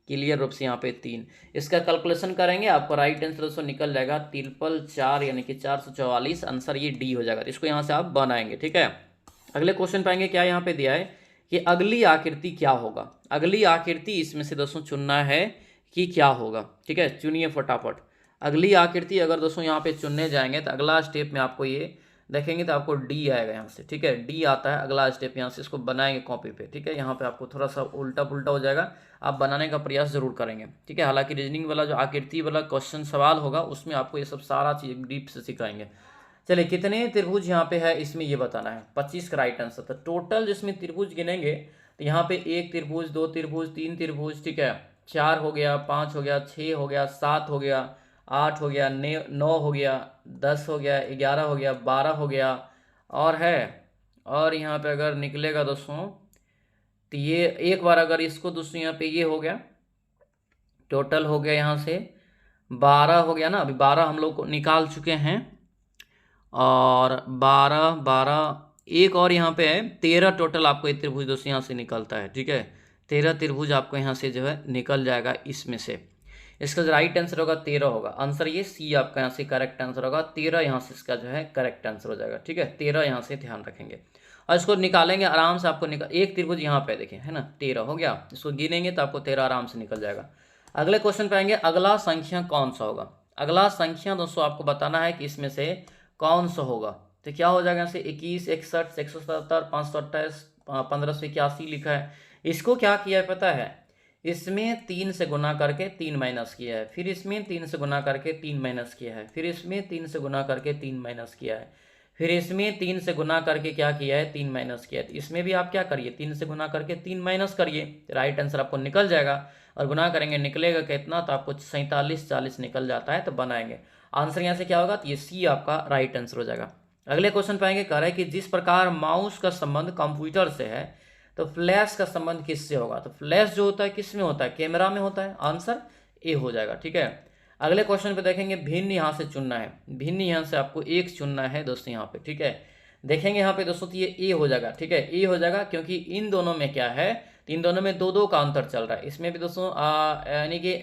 क्लियर रूप से यहाँ पे 3। इसका कैलकुलेशन करेंगे, आपको राइट आंसर दोस्तों निकल जाएगा 3 4 यानी कि 444। आंसर ये डी हो जाएगा। इसको यहाँ से आप बनाएंगे, ठीक है। अगले क्वेश्चन पाएंगे। क्या यहाँ पे दिया है कि अगली आकृति क्या होगा। अगली आकृति इसमें से दोस्तों चुनना है कि क्या होगा, ठीक है। चुनिए फटाफट। अगली आकृति अगर दोस्तों यहाँ पे चुनने जाएंगे तो अगला स्टेप में आपको ये देखेंगे तो आपको डी आएगा यहाँ से, ठीक है। डी आता है अगला स्टेप, यहाँ से इसको बनाएंगे कॉपी पे, ठीक है। यहाँ पे आपको थोड़ा सा उल्टा पुल्टा हो जाएगा, आप बनाने का प्रयास जरूर करेंगे, ठीक है। हालांकि रीजनिंग वाला जो आकृति वाला क्वेश्चन सवाल होगा उसमें आपको ये सब सारा चीज़ डीप से सिखाएंगे। चलिए, कितने त्रिभुज यहाँ पे है इसमें ये बताना है, 25 का राइट आंसर। तो टोटल जिसमें त्रिभुज गिनेंगे तो यहाँ पे 1 त्रिभुज, 2 त्रिभुज, 3 त्रिभुज, ठीक है, 4 हो गया, 5 हो गया, 6 हो गया, 7 हो गया, 8 हो गया, 9 हो गया, 10 हो गया, 11 हो गया, 12 हो गया, और है, और यहाँ पे अगर निकलेगा दोस्तों तो ये एक बार अगर इसको दोस्तों यहाँ पे ये हो गया, टोटल हो गया यहाँ से 12 हो गया ना। अभी 12 हम लोग को निकाल चुके हैं, और 12 12 एक और यहाँ पे है 13 टोटल आपको एक त्रिभुज दोस्तों यहाँ से निकलता है, ठीक है। 13 त्रिभुज आपको यहाँ से जो है निकल जाएगा इसमें से। इसका जो राइट आंसर होगा 13 होगा। आंसर ये सी आपका यहाँ से करेक्ट आंसर होगा। 13 यहाँ से इसका जो है करेक्ट आंसर हो जाएगा, ठीक है। 13 यहाँ से ध्यान रखेंगे और इसको निकालेंगे आराम से। आपको एक त्रिभुज यहाँ पे देखिए, है ना, 13 हो गया। इसको गिनेंगे तो आपको 13 आराम से निकल जाएगा। अगले क्वेश्चन पे आएंगे, अगला संख्या कौन सा होगा। अगला संख्या दोस्तों आपको बताना है कि इसमें से कौन सा होगा। तो क्या हो जाएगा यहाँ से 21, 61, 177, 528, 1581 लिखा है। इसको क्या किया है पता है, इसमें 3 से गुना करके 3 माइनस किया है, फिर इसमें 3 से गुना करके 3 माइनस किया है, फिर इसमें 3 से गुना करके 3 माइनस किया है, फिर इसमें 3 से गुना करके क्या किया है, 3 माइनस किया है। तो इसमें भी आप क्या करिए, 3 से गुना करके 3 माइनस करिए, राइट आंसर आपको निकल जाएगा। और गुना करेंगे निकलेगा कितना, तो आपको 47 40 निकल जाता है, तो बनाएंगे। आंसर यहाँ से क्या होगा, तो ये सी आपका राइट आंसर हो जाएगा। अगले क्वेश्चन पे आएंगे, कह रहे हैं कि जिस प्रकार माउस का संबंध कंप्यूटर से है तो फ्लैश का संबंध किससे होगा। तो फ्लैश जो होता है किस में होता है, कैमरा में होता है। आंसर ए हो जाएगा, ठीक है। अगले क्वेश्चन पे देखेंगे, भिन्न यहाँ से चुनना है, भिन्न यहाँ से आपको एक चुनना है दोस्तों यहाँ पे, ठीक है। देखेंगे यहाँ पे दोस्तों तो ये ए हो जाएगा, ठीक है, ए हो जाएगा, क्योंकि इन दोनों में क्या है, इन दोनों में 2 2 का अंतर चल रहा है। इसमें भी दोस्तों यानी कि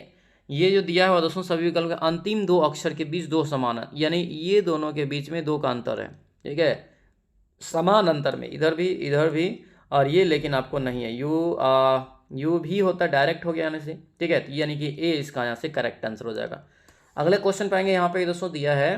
ये जो दिया हुआ दोस्तों सभी विकल्प के अंतिम 2 अक्षर के बीच 2 समान है, यानी ये दोनों के बीच में 2 का अंतर है, ठीक है, समान अंतर में, इधर भी और ये, लेकिन आपको नहीं है। यू भी होता है, डायरेक्ट हो गया यानी से, ठीक है। यानी कि ए इसका यहाँ से करेक्ट आंसर हो जाएगा। अगले क्वेश्चन पाएंगे, यहाँ पे दोस्तों दिया है,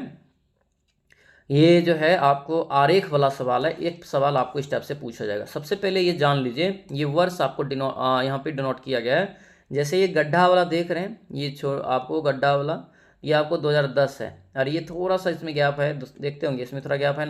ये जो है आपको आरेख वाला सवाल है। एक सवाल आपको इस टाइप से पूछा जाएगा। सबसे पहले ये जान लीजिए, ये वर्ष आपको यहाँ पे डिनोट किया गया है। जैसे ये गड्ढा वाला देख रहे हैं, ये आपको गड्ढा वाला, ये आपको 2010 है, और ये थोड़ा सा इसमें गैप है, देखते होंगे इसमें थोड़ा गैप है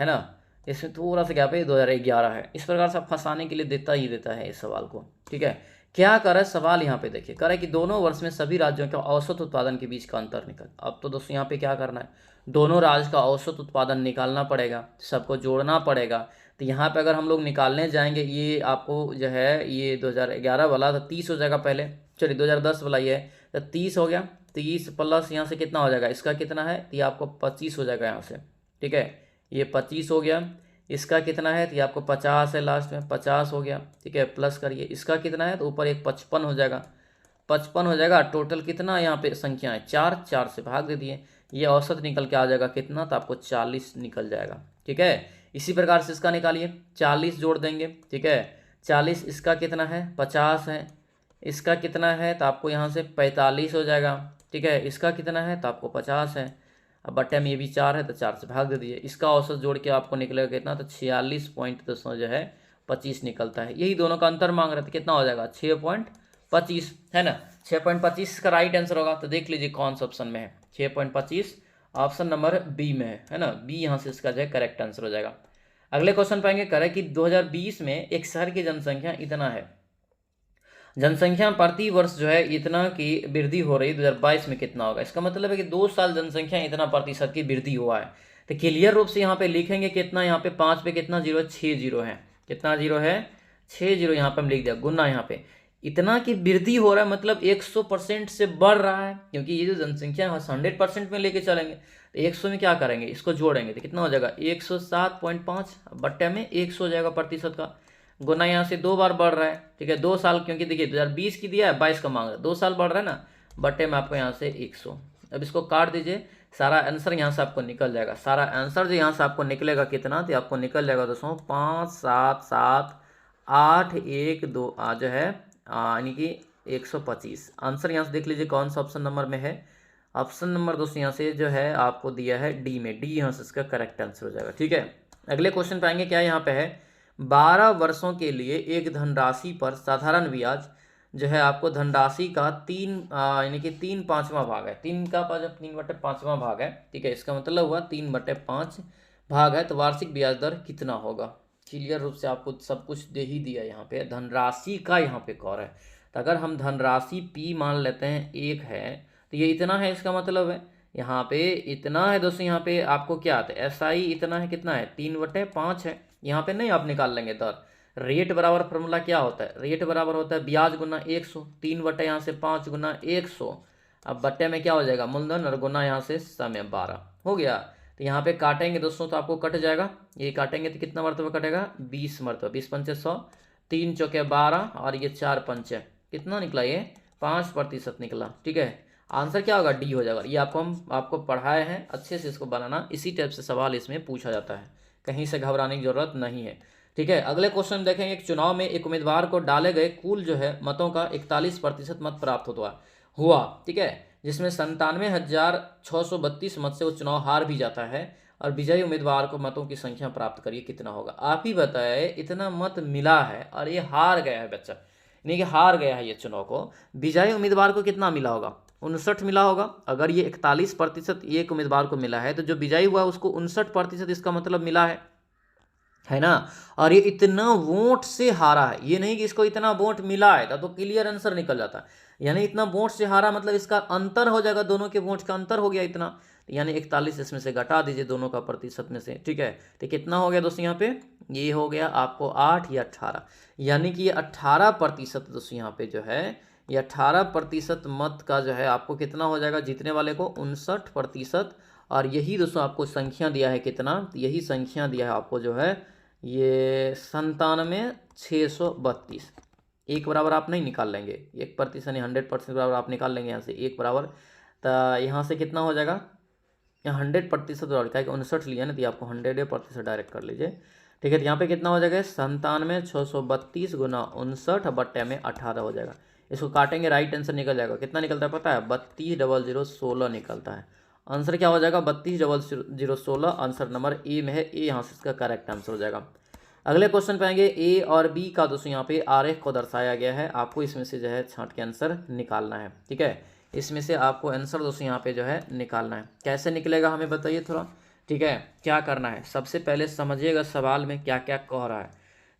ना, इसमें थोड़ा सा गैप है, 2011 है। इस प्रकार से फंसाने के लिए देता है इस सवाल को, ठीक है। क्या कर रहा है सवाल, यहाँ पे देखिए, कर रहा है कि दोनों वर्ष में सभी राज्यों के औसत उत्पादन के बीच का अंतर निकल। अब तो दोस्तों यहाँ पे क्या करना है, दोनों राज्य का औसत उत्पादन निकालना पड़ेगा, सबको जोड़ना पड़ेगा। तो यहाँ पे अगर हम लोग निकालने जाएंगे, ये आपको जो है ये 2011 वाला तो 30 हो जाएगा पहले, चलिए 2010 वाला ये है तो 30 हो गया, 30 प्लस यहाँ से कितना हो जाएगा, इसका कितना है, तो ये आपको 25 हो जाएगा यहाँ से, ठीक है। ये 25 हो गया, इसका कितना है, तो ये आपको 50 है, लास्ट में 50 हो गया, ठीक है। प्लस करिए, इसका कितना है, तो ऊपर एक 55 हो जाएगा, 55 हो जाएगा। टोटल कितना यहाँ पे संख्या है, 4, 4 से भाग दे दिए, ये औसत निकल के आ जाएगा कितना, तो आपको 40 निकल जाएगा, ठीक है। इसी प्रकार से इसका निकालिए, 40 जोड़ देंगे, ठीक है। 40, इसका कितना है, 50 है, इसका कितना है, तो आपको यहाँ से 45 हो जाएगा, ठीक है। इसका कितना है, तो आपको 50 है। अब बट्टे में ये भी 4 है, तो 4 से भाग दे दीजिए, इसका औसत जोड़ के आपको निकलेगा कितना, तो 46 पॉइंट दोस्तों जो है 25 निकलता है। यही दोनों का अंतर मांग रहे थे, कितना हो जाएगा, 6.25, है ना। 6.25 का राइट आंसर होगा। तो देख लीजिए कौन सा ऑप्शन में है, 6.25 ऑप्शन नंबर बी में है ना। बी यहाँ से इसका जो है करेक्ट आंसर हो जाएगा। अगले क्वेश्चन पाएंगे, करें कि 2020 में एक शहर की जनसंख्या इतना है, जनसंख्या प्रति वर्ष जो है इतना की वृद्धि हो रही है, 2022 में कितना होगा। इसका मतलब है कि 2 साल जनसंख्या इतना प्रतिशत की वृद्धि हुआ है। तो क्लियर रूप से यहाँ पे लिखेंगे कितना, यहाँ पे 5 पे कितना जीरो, 6 जीरो है, कितना जीरो है, 6 जीरो यहाँ पे हम लिख दिया, गुना यहाँ पे इतना की वृद्धि हो रहा है, मतलब 100% से बढ़ रहा है, क्योंकि ये जो जनसंख्या है 100% में लेके चलेंगे तो 100 में क्या करेंगे, इसको जोड़ेंगे तो कितना हो जाएगा, 107.5 बट्टे में 100 हो जाएगा प्रतिशत का, गुना यहाँ से 2 बार बढ़ रहा है, ठीक है। 2 साल, क्योंकि देखिए 2020 की दिया है, 22 का मांग रहा है, 2 साल बढ़ रहा है ना, बट्टे में आपको यहाँ से 100। अब इसको काट दीजिए, सारा आंसर यहाँ से आपको निकल जाएगा। सारा आंसर जो यहाँ से आपको निकलेगा कितना, तो आपको निकल जाएगा दोस्तों 5 7 7 8 1 2 जो है यानी कि 125। आंसर यहाँ से देख लीजिए कौन सा ऑप्शन नंबर में है, ऑप्शन नंबर दोस्तों यहाँ से जो है आपको दिया है डी में, डी यहाँ से इसका करेक्ट आंसर हो जाएगा। ठीक है, अगले क्वेश्चन पे आएंगे। क्या यहाँ पे है, 12 वर्षों के लिए एक धनराशि पर साधारण ब्याज जो है आपको धनराशि का यानी कि 3/5वां भाग है, 3/5वां भाग है। ठीक है, इसका मतलब हुआ 3/5 भाग है, तो वार्षिक ब्याज दर कितना होगा। क्लियर रूप से आपको सब कुछ दे ही दिया यहाँ पे, धनराशि का यहाँ पे कौर है। तो अगर हम धनराशि पी मान लेते हैं 1 है, तो ये इतना है, इसका मतलब है यहाँ पे इतना है दोस्तों। यहाँ पे आपको क्या आता है, SI इतना है, कितना है 3/5 है। यहाँ पे नहीं आप निकाल लेंगे दर, रेट बराबर फॉर्मूला क्या होता है, रेट बराबर होता है ब्याज गुना 100, 3 यहाँ से 5 गुना 100, अब बट्टे में क्या हो जाएगा मूलधन, और गुना यहाँ से समय 12 हो गया। तो यहाँ पे काटेंगे दोस्तों तो आपको कट जाएगा, ये काटेंगे तो कितना मरतबा कटेगा, 20 मरतबा, 20×5 100, 3 चौके 12 और ये 4 पंचे कितना निकला, ये 5% निकला। ठीक है, आंसर क्या होगा, डी हो जाएगा। ये आपको पढ़ाए हैं, अच्छे से इसको बनाना, इसी टाइप से सवाल इसमें पूछा जाता है, कहीं से घबराने की जरूरत नहीं है। ठीक है, अगले क्वेश्चन देखेंगे। एक चुनाव में एक उम्मीदवार को डाले गए कुल जो है मतों का 41% मत प्राप्त हुआ। ठीक है, जिसमें 97,632 मत से वो चुनाव हार भी जाता है, और विजयी उम्मीदवार को मतों की संख्या प्राप्त करिए कितना होगा। आप ही बताए, इतना मत मिला है और ये हार गया है बच्चा, यानी कि हार गया है ये चुनाव को, विजयी उम्मीदवार को कितना मिला होगा, 59 मिला होगा। अगर ये 41% एक उम्मीदवार को मिला है, तो जो विजयी हुआ उसको 59% इसका मतलब मिला है ना। और ये इतना वोट से हारा है, ये नहीं कि इसको इतना वोट मिला है तो क्लियर आंसर निकल जाता, यानी इतना वोट से हारा मतलब इसका अंतर हो जाएगा, दोनों के वोट का अंतर हो गया इतना, यानी 41 इसमें से घटा दीजिए दोनों का प्रतिशत में से। ठीक है, तो कितना हो गया दोस्तों यहाँ पे, ये हो गया आपको 8 या 18, यानी कि ये 18% दोस्तों यहाँ पे जो है, ये 18% मत का जो है आपको कितना हो जाएगा, जीतने वाले को 59%। और यही दोस्तों आपको संख्या दिया है कितना, यही संख्या दिया है आपको जो है ये 97,632। एक बराबर आप नहीं निकाल लेंगे, 1% यानी 100% बराबर आप निकाल लेंगे यहाँ से, एक बराबर, तो यहाँ से कितना हो जाएगा, यहाँ 100% बराबर, क्या 59 लिया ना, तो आपको 100% डायरेक्ट कर लीजिए। ठीक है, तो यहाँ पे कितना हो जाएगा, 97,632 गुना 59 बट्टे में 18 हो जाएगा। इसको काटेंगे, राइट आंसर निकल जाएगा, कितना निकलता है पता है, 32,00,16 निकलता है। आंसर क्या हो जाएगा, 32,00,16 आंसर नंबर ए में है, ए यहाँ से इसका करेक्ट आंसर हो जाएगा। अगले क्वेश्चन पे आएंगे। ए और बी का दोस्तों यहाँ पे आरेख को दर्शाया गया है, आपको इसमें से जो है छांट के आंसर निकालना है। ठीक है, इसमें से आपको आंसर दोस्तों यहाँ पे जो है निकालना है, कैसे निकलेगा हमें बताइए थोड़ा। ठीक है, क्या करना है, सबसे पहले समझिएगा सवाल में क्या क्या कह रहा है।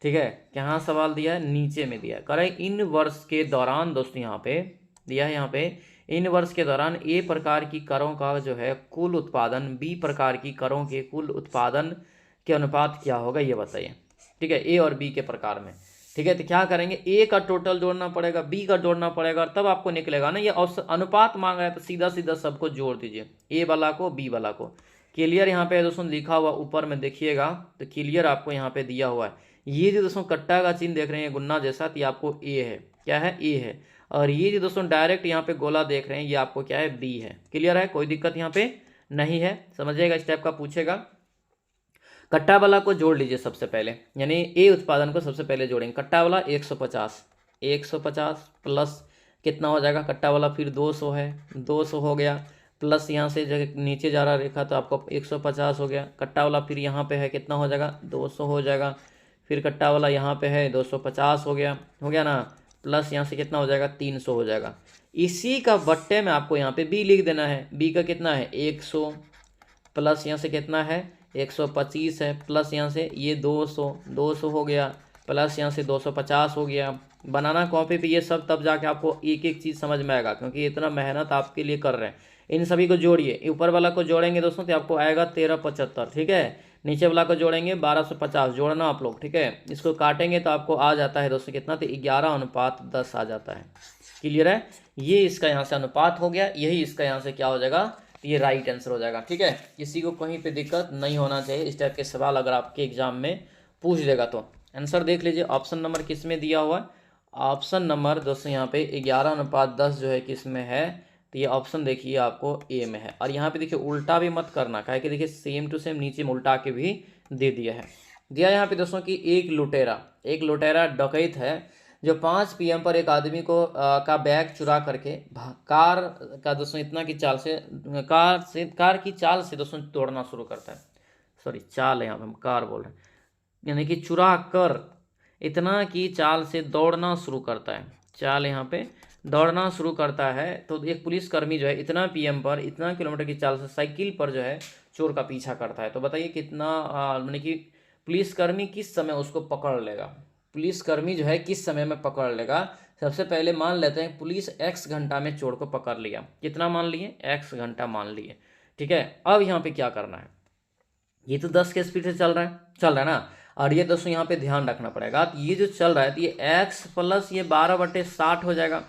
ठीक है, कहाँ सवाल दिया है, नीचे में दिया है, कह रहे इन वर्ष के दौरान दोस्तों यहाँ पे दिया है, यहाँ पे इन वर्ष के दौरान ए प्रकार की करों का जो है कुल उत्पादन बी प्रकार की करों के कुल उत्पादन के अनुपात क्या होगा, ये बताइए। ठीक है, ए और बी के प्रकार में। ठीक है, तो क्या करेंगे, ए का टोटल जोड़ना पड़ेगा, बी का जोड़ना पड़ेगा, तब आपको निकलेगा ना। ये अनुपात मांग रहा है तो सीधा सीधा सबको जोड़ दीजिए, ए वाला को बी वाला को। क्लियर यहाँ पे दोस्तों लिखा हुआ ऊपर में देखिएगा, तो क्लियर आपको यहाँ पे दिया हुआ है। ये जो दोस्तों कट्टा का चिन्ह देख रहे हैं गुन्ना जैसा, तो ये आपको ए है, क्या है, ए है। और ये जो दोस्तों डायरेक्ट यहाँ पे गोला देख रहे हैं, ये आपको क्या है, बी है। क्लियर है, कोई दिक्कत यहाँ पे नहीं है, समझिएगा, इस टाइप का पूछेगा। कट्टा वाला को जोड़ लीजिए सबसे पहले, यानी ए उत्पादन को सबसे पहले जोड़ेंगे। कट्टा वाला 150 प्लस कितना हो जाएगा, कट्टा वाला फिर 200 है, 200 हो गया, प्लस यहाँ से जब नीचे जा रहा रेखा तो आपको 150 हो गया। कट्टा वाला फिर यहाँ पे है, कितना हो जाएगा, 200 हो जाएगा, फिर कट्टा वाला यहाँ पे है 250 हो गया ना, प्लस यहाँ से कितना हो जाएगा, 300 हो जाएगा। इसी का बट्टे में आपको यहाँ पे बी लिख देना है, बी का कितना है 100, प्लस यहाँ से कितना है 125 है, प्लस यहाँ से ये 200 हो गया, प्लस यहाँ से 250 हो गया। बनाना कॉपी पे ये सब, तब जाके आपको एक एक चीज़ समझ में आएगा, क्योंकि इतना मेहनत आपके लिए कर रहे हैं। इन सभी को जोड़िए, ऊपर वाला को जोड़ेंगे दोस्तों तो आपको आएगा 1375। ठीक है, नीचे वाला को जोड़ेंगे 1250, जोड़ना आप लोग। ठीक है, इसको काटेंगे तो आपको आ जाता है दोस्तों कितना, तो 11:10 आ जाता है। क्लियर है, ये इसका यहाँ से अनुपात हो गया, यही इसका यहाँ से क्या हो जाएगा, ये राइट आंसर हो जाएगा। ठीक है, किसी को कहीं पे दिक्कत नहीं होना चाहिए। इस टाइप के सवाल अगर आपके एग्जाम में पूछ देगा तो आंसर देख लीजिए। ऑप्शन नंबर किस में दिया हुआ है, ऑप्शन नंबर दोस्तों यहाँ पे 11:10 जो है किस में है, तो ये ऑप्शन देखिए आपको ए में है। और यहाँ पे देखिए उल्टा भी मत करना, काहे कि देखिए सेम टू सेम नीचे में उल्टा के भी दे दिया है। दिया यहाँ पे दोस्तों कि एक लुटेरा डकैत है जो 5 PM पर एक आदमी को का बैग चुरा करके कार का दोस्तों इतना की चाल से कार की चाल से दोस्तों दौड़ना शुरू करता है। सॉरी, चाल है, यहाँ पे हम कार बोल रहे हैं, यानी कि चुरा कर इतना की चाल से दौड़ना शुरू करता है। चाल यहाँ पे दौड़ना शुरू करता है। तो एक पुलिसकर्मी जो है इतना PM पर इतना किलोमीटर की चाल से साइकिल पर जो है चोर का पीछा करता है। तो बताइए कितना यानी कि पुलिसकर्मी किस समय उसको पकड़ लेगा, पुलिसकर्मी जो है किस समय में पकड़ लेगा। सबसे पहले मान लेते हैं पुलिस X घंटा में चोर को पकड़ लिया। कितना मान लिए? X घंटा मान लिए। ठीक है, अब यहाँ पे क्या करना है, ये तो 10 के स्पीड से चल रहा है ना। और ये दोस्तों यहाँ पे ध्यान रखना पड़ेगा, तो ये जो चल रहा है तो ये x प्लस ये 12/60 हो जाएगा,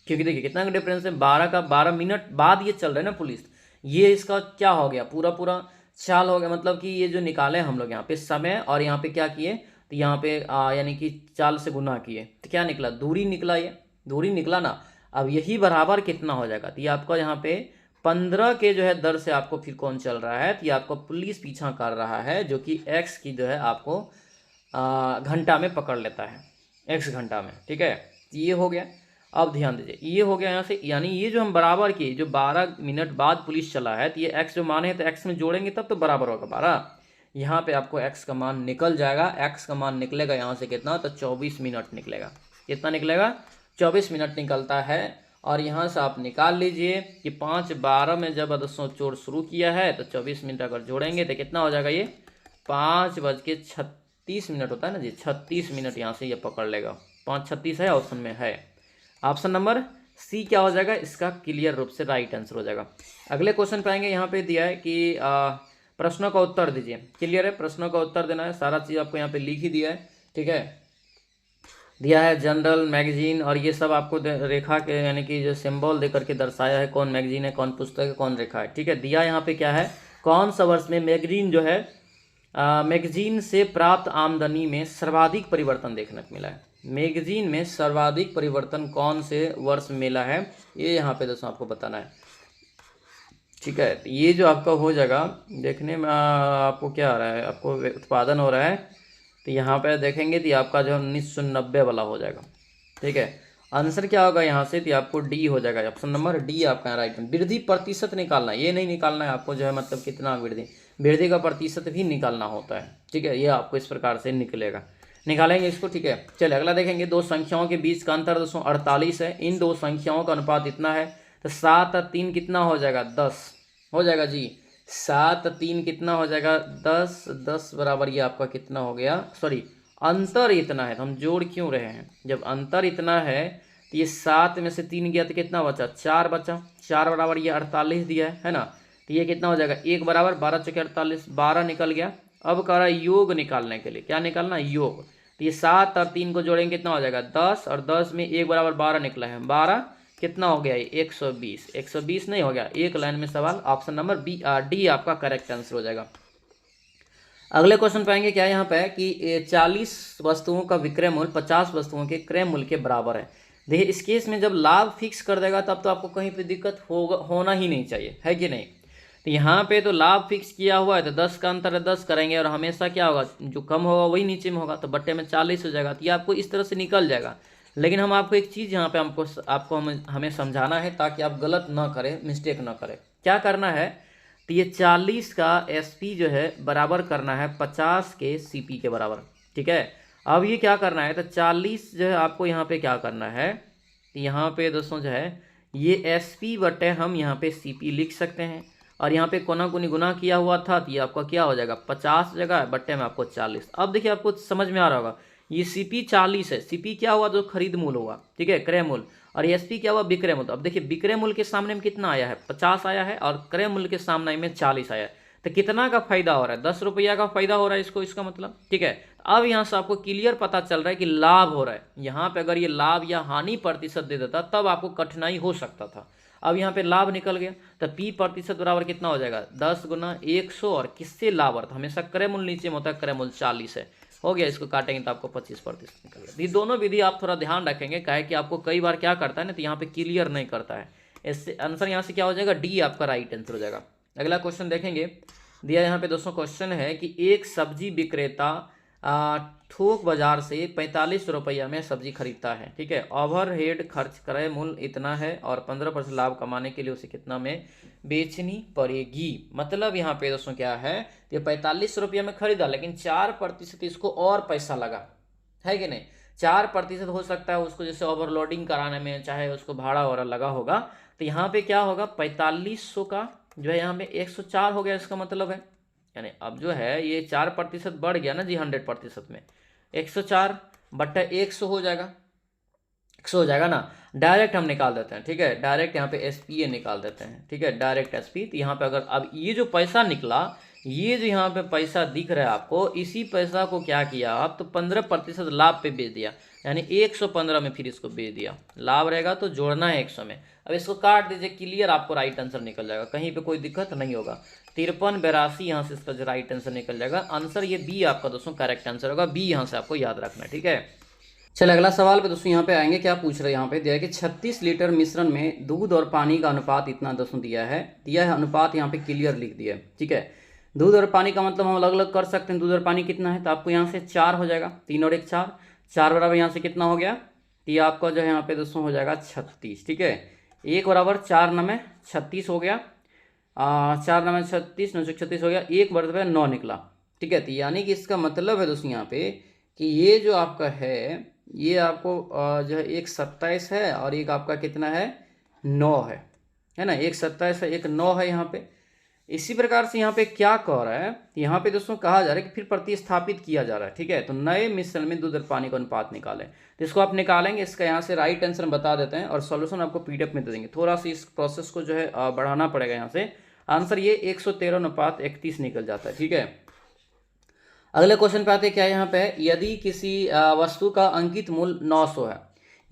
क्योंकि देखिए कितना का डिफरेंस है, 12 मिनट बाद ये चल रहा है ना पुलिस। ये इसका क्या हो गया, पूरा चाल हो गया। मतलब कि ये जो निकाले हम लोग यहाँ पे समय और यहाँ पे क्या किए, तो यहाँ पे यानी कि चाल से गुना किए, तो क्या निकला, दूरी निकला। ये दूरी निकला ना। अब यही बराबर कितना हो जाएगा, तो ये आपका यहाँ पे 15 के जो है दर से आपको फिर कौन चल रहा है, तो ये आपको पुलिस पीछा कर रहा है, जो कि x की जो है आपको घंटा में पकड़ लेता है, x घंटा में। ठीक है, ये हो गया। अब ध्यान दीजिए, ये हो गया यहाँ से, यानी ये जो हम बराबर किए, जो 12 मिनट बाद पुलिस चला है, तो ये x जो मान है तो x में जोड़ेंगे तब तो बराबर होगा 12। यहाँ पे आपको x का मान निकल जाएगा। x का मान निकलेगा यहाँ से कितना, तो 24 मिनट निकलेगा। कितना निकलेगा? 24 मिनट निकलता है। और यहाँ से आप निकाल लीजिए कि 5:12 में जब दोस्तों चोर शुरू किया है, तो 24 मिनट अगर जोड़ेंगे तो कितना हो जाएगा, ये 5:36 होता है ना जी, 36 मिनट यहाँ से ये पकड़ लेगा। 5:36 है, ऑप्शन में है। ऑप्शन नंबर सी क्या हो जाएगा, इसका क्लियर रूप से राइट आंसर हो जाएगा। अगले क्वेश्चन पे आएंगे। यहाँ पे दिया है कि प्रश्नों का उत्तर दीजिए। क्लियर है, प्रश्नों का उत्तर देना है, सारा चीज़ आपको यहाँ पे लिख ही दिया है। ठीक है, दिया है जनरल, मैगजीन, और ये सब आपको रेखा के यानी कि जो सिंबल दे करके दर्शाया है, कौन मैगजीन है, कौन पुस्तक है, कौन रेखा है। ठीक है, दिया यहाँ पे क्या है, कौन सा वर्ष में मैगजीन जो है मैगजीन से प्राप्त आमदनी में सर्वाधिक परिवर्तन देखने को मिला है। मैगजीन में सर्वाधिक परिवर्तन कौन से वर्ष में मिला है, ये यहाँ पे दोस्तों आपको बताना है। ठीक है, तो ये जो आपका हो जाएगा, देखने में आपको क्या आ रहा है, आपको उत्पादन हो रहा है, तो यहाँ पे देखेंगे तो आपका जो 1990 वाला हो जाएगा। ठीक है, आंसर क्या होगा यहाँ से, तो आपको डी हो जाएगा। ऑप्शन नंबर डी आपका राइट। वृद्धि प्रतिशत निकालना है, ये नहीं निकालना है आपको जो है मतलब कितना वृद्धि का प्रतिशत भी निकालना होता है। ठीक है, ये आपको इस प्रकार से निकलेगा, निकालेंगे इसको। ठीक है, चलिए अगला देखेंगे। दो संख्याओं के बीच का अंतर दोस्तों 48 है। इन दो संख्याओं का अनुपात इतना है, तो 7 और 3 कितना हो जाएगा, 10 हो जाएगा जी। 7 3 कितना हो जाएगा, 10। 10 बराबर ये आपका कितना हो गया, सॉरी अंतर इतना है, तो हम जोड़ क्यों रहे हैं, जब अंतर इतना है तो ये 7 में से 3 गया तो कितना बचा, 4 बचा। 4 बराबर ये 48 दिया है ना, तो ये कितना हो जाएगा, 1 बराबर 12 चौके 48, 12 निकल गया। अब कह रहा है योग निकालने के लिए, क्या निकालना है, योग। तो ये 7 और 3 को जोड़ेंगे कितना हो जाएगा, 10, और 10 में 1 बराबर 12 निकला है, 12 कितना हो गया, 120। 120 नहीं हो गया, एक लाइन में सवाल। ऑप्शन नंबर डी आपका करेक्ट आंसर हो जाएगा। अगले क्वेश्चन पाएंगे क्या यहाँ पे कि 40 वस्तुओं का विक्रय मूल्य 50 वस्तुओं के क्रय मूल्य के बराबर है। देखिए इस केस में जब लाभ फिक्स कर देगा तब तो आपको कहीं पे दिक्कत होना ही नहीं चाहिए, है कि नहीं। तो यहाँ पे तो लाभ फिक्स किया हुआ है, तो 10 का अंतर है 10 करेंगे, और हमेशा क्या होगा, जो कम होगा वही नीचे में होगा, तो बट्टे में 40 हो जाएगा। तो ये आपको इस तरह से निकल जाएगा। लेकिन हम आपको एक चीज़ यहाँ पे आपको हमें समझाना है, ताकि आप गलत ना करें, मिस्टेक ना करें। क्या करना है, तो ये 40 का SP जो है बराबर करना है 50 के CP के बराबर। ठीक है, अब ये क्या करना है, तो 40 जो है आपको यहाँ पे क्या करना है, तो यहाँ पे दोस्तों जो है ये SP बटे हम यहाँ पे CP लिख सकते हैं, और यहाँ पे कोना कोनी गुना किया हुआ था, तो ये आपका क्या हो जाएगा, 50 जगह बट्टे में आपको 40। अब देखिए आपको समझ में आ रहा होगा, ये CP 40 है, CP क्या हुआ, जो खरीद मूल्य हुआ, ठीक है, क्रय मूल्य, और SP क्या हुआ, विक्रय मूल्य। अब देखिए विक्रय मूल्य के सामने में कितना आया है, 50 आया है, और क्रय मूल्य के सामने में 40 आया है, तो कितना का फायदा हो रहा है, 10 रुपया का फायदा हो रहा है इसको, इसका मतलब। ठीक है, अब यहाँ से आपको क्लियर पता चल रहा है कि लाभ हो रहा है। यहाँ पे अगर ये लाभ या हानि प्रतिशत दे देता तब आपको कठिनाई हो सकता था। अब यहाँ पे लाभ निकल गया, तो P प्रतिशत बराबर कितना हो जाएगा, 10 गुना 100, और किससे लाभ अर्थ, हमेशा क्रय मूल्य नीचे में होता है, क्रय मूल्य 40 है, हो गया। इसको काटेंगे तो आपको 25% निकल गया। ये दोनों विधि आप थोड़ा ध्यान रखेंगे, काहे कि आपको कई बार क्या करता है ना, तो यहाँ पे क्लियर नहीं करता है। इससे आंसर यहाँ से क्या हो जाएगा, डी आपका राइट आंसर हो जाएगा। अगला क्वेश्चन देखेंगे। दिया यहाँ पे दोस्तों क्वेश्चन है कि एक सब्जी विक्रेता थोक बाजार से 45 रुपया में सब्जी खरीदता है, ठीक है। ओवरहेड खर्च क्रय मूल्य इतना है और 15% लाभ कमाने के लिए उसे कितना में बेचनी पड़ेगी। मतलब यहाँ पे दोस्तों क्या है, ये 45 रुपया में खरीदा, लेकिन 4% इसको और पैसा लगा, है कि नहीं। 4% हो सकता है उसको जैसे ओवरलोडिंग कराने में, चाहे उसको भाड़ा वाड़ा लगा होगा। तो यहाँ पे क्या होगा, 4500 का जो है यहाँ पे 104 हो गया, इसका मतलब है। यानी अब जो है ये 4% बढ़ गया ना जी 100% में, 104 बट्टा 100 हो जाएगा, 100 हो जाएगा ना। डायरेक्ट हम निकाल देते हैं, ठीक है। डायरेक्ट यहाँ पे एसपीए निकाल देते हैं, ठीक है, डायरेक्ट एसपी। तो यहाँ पे अगर अब ये जो पैसा निकला, ये जो यहाँ पे पैसा दिख रहा है आपको, इसी पैसा को क्या किया आप, तो 15% लाभ पे बेच दिया, यानी 115 में फिर इसको बेच दिया। लाभ रहेगा तो जोड़ना है 100 में। अब इसको काट दीजिए, क्लियर आपको राइट आंसर निकल जाएगा, कहीं पे कोई दिक्कत नहीं होगा। 5382 यहाँ से इसका जो राइट आंसर निकल जाएगा। आंसर ये बी आपका दोस्तों करेक्ट आंसर होगा, बी यहाँ से आपको याद रखना है, ठीक है। चलिए अगला सवाल पे दोस्तों यहाँ पे आएंगे, क्या पूछ रहे हैं यहाँ पे, दिया है कि 36 लीटर मिश्रण में दूध और पानी का अनुपात इतना दोस्तों दिया है अनुपात यहाँ पे क्लियर लिख दिया है, ठीक है। दूध और पानी का मतलब हम अलग अलग कर सकते हैं, दूध और पानी कितना है, तो आपको यहाँ से 4 हो जाएगा, 3 और 1 4, 4 बराबर यहाँ से कितना हो गया, तो ये आपका जो है यहाँ पे दोस्तों हो जाएगा 36, ठीक है। 1 बराबर 4 9 36 हो गया, 4 9 36, 9 36 हो गया, 1 बराबर 9 निकला, ठीक है। तो यानी कि इसका मतलब है दोस्तों यहाँ पे कि ये जो आपका है, ये आपको जो है एक 27 है और एक आपका कितना है 9 है ना, एक 27 है एक 9 है यहाँ पे। इसी प्रकार से यहाँ पे क्या कह रहा है, यहाँ पे दोस्तों कहा जा रहा है कि फिर प्रतिस्थापित किया जा रहा है, ठीक है। तो नए मिश्रण में दूध और पानी का अनुपात निकालें, तो इसको आप निकालेंगे, इसका यहाँ से राइट आंसर बता देते हैं और सॉल्यूशन आपको पीडीएफ में दे देंगे। थोड़ा सा इस प्रोसेस को जो है बढ़ाना पड़ेगा यहाँ से। आंसर ये 113:31 निकल जाता है, ठीक है। अगले क्वेश्चन पे आते हैं, क्या यहाँ पे है, यदि किसी वस्तु का अंकित मूल्य 900 है,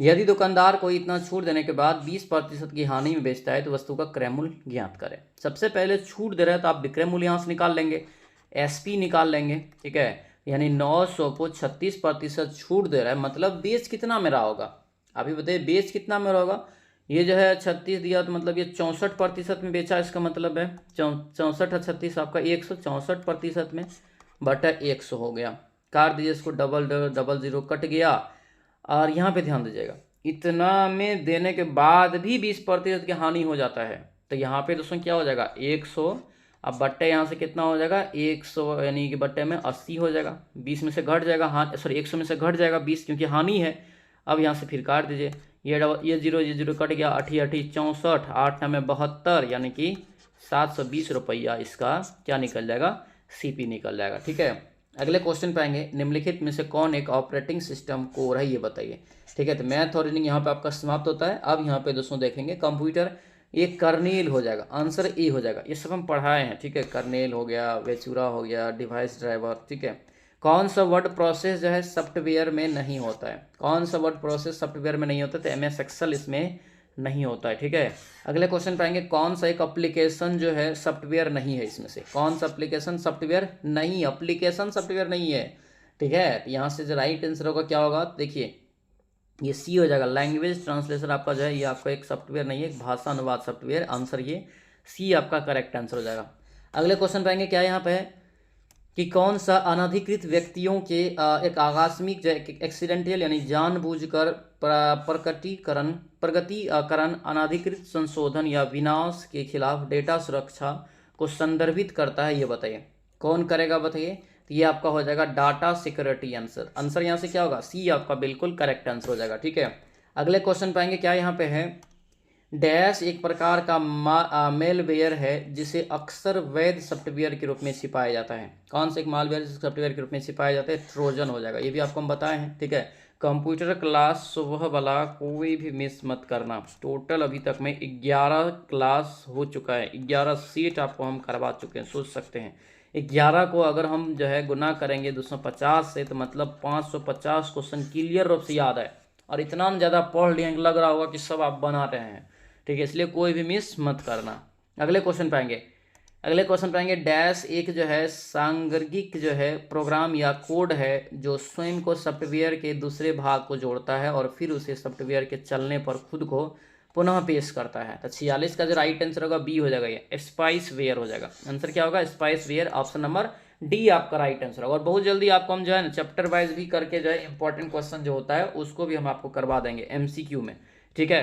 यदि दुकानदार को इतना छूट देने के बाद 20% की हानि में बेचता है, तो वस्तु का क्रय मूल्य ज्ञात करें। सबसे पहले छूट दे रहा है तो आप विक्रय मूल्य यहाँ से निकाल लेंगे, एसपी निकाल लेंगे, ठीक है। यानी 900 को 36% छूट दे रहा है, मतलब बेच कितना में रहा होगा, अभी बताइए बेच कितना में रहा होगा। ये जो है 36 दिया तो मतलब ये 64% में बेचा, इसका मतलब है 64 है 36 आपका 164% में बटा 100 हो गया। काट दीजिए इसको, डबल डबल जीरो कट गया। और यहाँ पे ध्यान दीजिएगा, इतना में देने के बाद भी 20% की हानि हो जाता है, तो यहाँ पे दोस्तों क्या हो जाएगा 100, अब बट्टे यहाँ से कितना हो जाएगा 100, यानी कि बट्टे में 80 हो जाएगा, 20 में से घट जाएगा, हाँ सॉरी 100 में से घट जाएगा 20, क्योंकि हानि है। अब यहाँ से फिर काट दीजिए, ये जीरो कट गया, 8 8 64, 8 9 72, यानी कि 720 रुपया इसका क्या निकल जाएगा, सीपी निकल जाएगा, ठीक है। अगले क्वेश्चन पे आएंगे, निम्नलिखित में से कौन एक ऑपरेटिंग सिस्टम कोर है, ये बताइए, ठीक है। तो मैथ और रीजनिंग यहाँ पे आपका समाप्त होता है। अब यहाँ पे दोस्तों देखेंगे कंप्यूटर, ये कर्नेल हो जाएगा, आंसर ए हो जाएगा, ये सब हम पढ़ाए हैं, ठीक है। कर्नेल हो गया, वेचूरा हो गया, डिवाइस ड्राइवर, ठीक है। कौन सा वर्ड प्रोसेस जो है सॉफ्टवेयर में नहीं होता है, कौन सा वर्ड प्रोसेस सॉफ्टवेयर में नहीं होता, तो MS एक्सेल इसमें नहीं होता है, ठीक है। अगले क्वेश्चन पे आएंगे, कौन सा एक एप्लीकेशन जो है सॉफ्टवेयर नहीं है, इसमें से कौन सा एप्लीकेशन सॉफ्टवेयर नहीं, एप्लीकेशन सॉफ्टवेयर नहीं है, ठीक है। तो यहाँ से जो राइट आंसर होगा क्या होगा, देखिए ये सी हो जाएगा, लैंग्वेज ट्रांसलेशन आपका जो है ये आपका एक सॉफ्टवेयर नहीं है, एक भाषा अनुवाद सॉफ्टवेयर, आंसर ये सी आपका करेक्ट आंसर हो जाएगा। अगले क्वेश्चन पे आएंगे, क्या यहाँ पे है कि कौन सा अनधिकृत व्यक्तियों के एक आकस्मिक एक्सीडेंटल यानी जानबूझकर प्रगतिकरण अनधिकृत संशोधन या विनाश के खिलाफ डेटा सुरक्षा को संदर्भित करता है, ये बताइए कौन करेगा, बताइए। तो ये आपका हो जाएगा डाटा सिक्योरिटी, आंसर यहाँ से क्या होगा, सी आपका बिल्कुल करेक्ट आंसर हो जाएगा, ठीक है। अगले क्वेश्चन पाएंगे, क्या यहाँ पे है, डैश एक प्रकार का मेलवेयर है जिसे अक्सर वैध सॉफ्टवेयर के रूप में छिपाया जाता है, कौन से एक मालवेयर सॉफ्टवेयर के रूप में छिपाया जाता है, ट्रोजन हो जाएगा, ये भी आपको हम बताए हैं, ठीक है। कंप्यूटर क्लास सुबह वाला कोई भी मिस मत करना, टोटल अभी तक में 11 क्लास हो चुका है, 11 सीट आपको हम करवा चुके हैं, सोच सकते हैं 11 को अगर हम जो है गुना करेंगे 250 से, तो मतलब 550 क्वेश्चन क्लियर रूप से याद है, और इतना ज़्यादा पढ़ लिए लग रहा होगा कि सब आप बना रहे हैं, ठीक है, इसलिए कोई भी मिस मत करना। अगले क्वेश्चन पाएंगे, डैश एक जो है सांगर्गिक जो है प्रोग्राम या कोड है जो स्वयं को सॉफ्टवेयर के दूसरे भाग को जोड़ता है और फिर उसे सॉफ्टवेयर के चलने पर खुद को पुनः पेश करता है। तो 46 का जो राइट आंसर होगा बी हो जाएगा, ये स्पाइस वेयर हो जाएगा, आंसर क्या होगा spice ware, option number D आपका राइट आंसर होगा। और बहुत जल्दी आपको हम जो है ना चैप्टर वाइज भी करके जो है इंपॉर्टेंट क्वेश्चन जो होता है उसको भी हम आपको करवा देंगे MCQ में, ठीक है।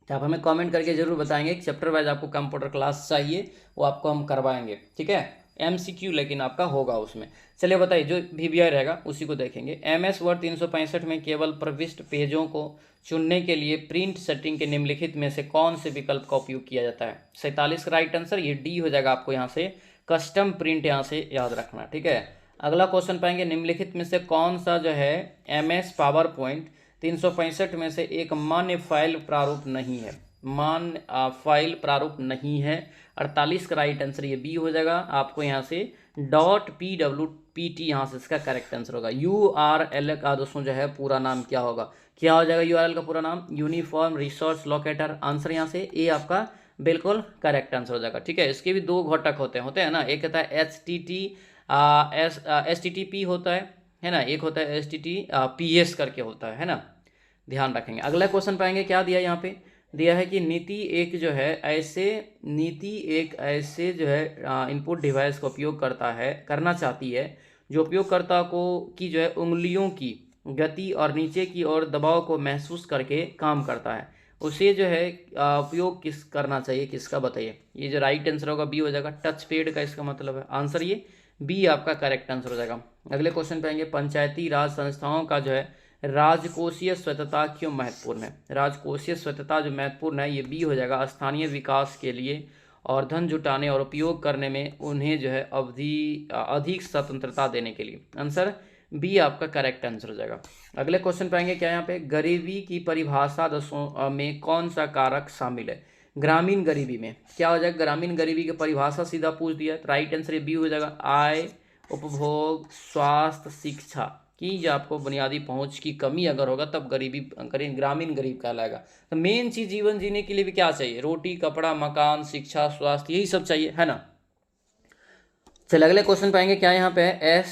तो आप हमें कमेंट करके जरूर बताएंगे कि चैप्टर वाइज आपको कंप्यूटर क्लास चाहिए, वो आपको हम करवाएंगे, ठीक है। MCQ लेकिन आपका होगा उसमें। चलिए बताइए, जो VBI रहेगा उसी को देखेंगे। MS वर्ड 365 में केवल प्रविष्ट पेजों को चुनने के लिए प्रिंट सेटिंग के निम्नलिखित में से कौन से विकल्प का उपयोग किया जाता है? 47 का राइट आंसर ये डी हो जाएगा। आपको यहाँ से कस्टम प्रिंट यहाँ से याद रखना, ठीक है। अगला क्वेश्चन पाएंगे, निम्नलिखित में से कौन सा जो है MS पावर पॉइंट 365 में से एक मान्य फाइल प्रारूप नहीं है? मान्य फाइल प्रारूप नहीं है। 48 का राइट आंसर ये बी हो जाएगा। आपको यहाँ से .pwpt यहाँ से इसका करेक्ट आंसर होगा। URL का दोस्तों जो है पूरा नाम क्या होगा? क्या हो जाएगा URL का पूरा नाम? Uniform resource locator. आंसर यहाँ से ए आपका बिल्कुल करेक्ट आंसर हो जाएगा, ठीक है। इसके भी दो घटक होते हैं ना, एक होता है HTTP होता है ना, एक होता है HTTPS करके होता है ना, ध्यान रखेंगे। अगला क्वेश्चन पाएंगे, क्या दिया यहाँ पे? दिया है कि नीति एक ऐसे जो है इनपुट डिवाइस का उपयोग करना चाहती है जो उपयोगकर्ता को की जो है उंगलियों की गति और नीचे की ओर दबाव को महसूस करके काम करता है, उसे जो है उपयोग किस करना चाहिए, किसका बताइए? ये जो राइट आंसर होगा बी हो जाएगा। टच पैड का इसका मतलब है आंसर ये बी आपका करेक्ट आंसर हो जाएगा। अगले क्वेश्चन पे आएंगे, पंचायती राज संस्थाओं का जो है राजकोषीय स्वतंत्रता क्यों महत्वपूर्ण है? राजकोषीय स्वतंत्रता जो महत्वपूर्ण है ये बी हो जाएगा। स्थानीय विकास के लिए और धन जुटाने और उपयोग करने में उन्हें जो है अधिक स्वतंत्रता देने के लिए। आंसर बी आपका करेक्ट आंसर हो जाएगा। अगले क्वेश्चन पे आएंगे, क्या यहाँ पे गरीबी की परिभाषा में कौन सा कारक शामिल है? ग्रामीण गरीबी में क्या हो जाएगा? ग्रामीण गरीबी की परिभाषा सीधा पूछ दिया, तो राइट आंसर बी हो जाएगा। आय, उपभोग, स्वास्थ्य, शिक्षा की जो आपको बुनियादी पहुंच की कमी अगर होगा तब ग्रामीण गरीब कहलाएगा। तो मेन चीज जीवन जीने के लिए भी क्या चाहिए? रोटी, कपड़ा, मकान, शिक्षा, स्वास्थ्य, यही सब चाहिए, है ना। चलिए अगले क्वेश्चन पाएंगे, क्या यहाँ पे है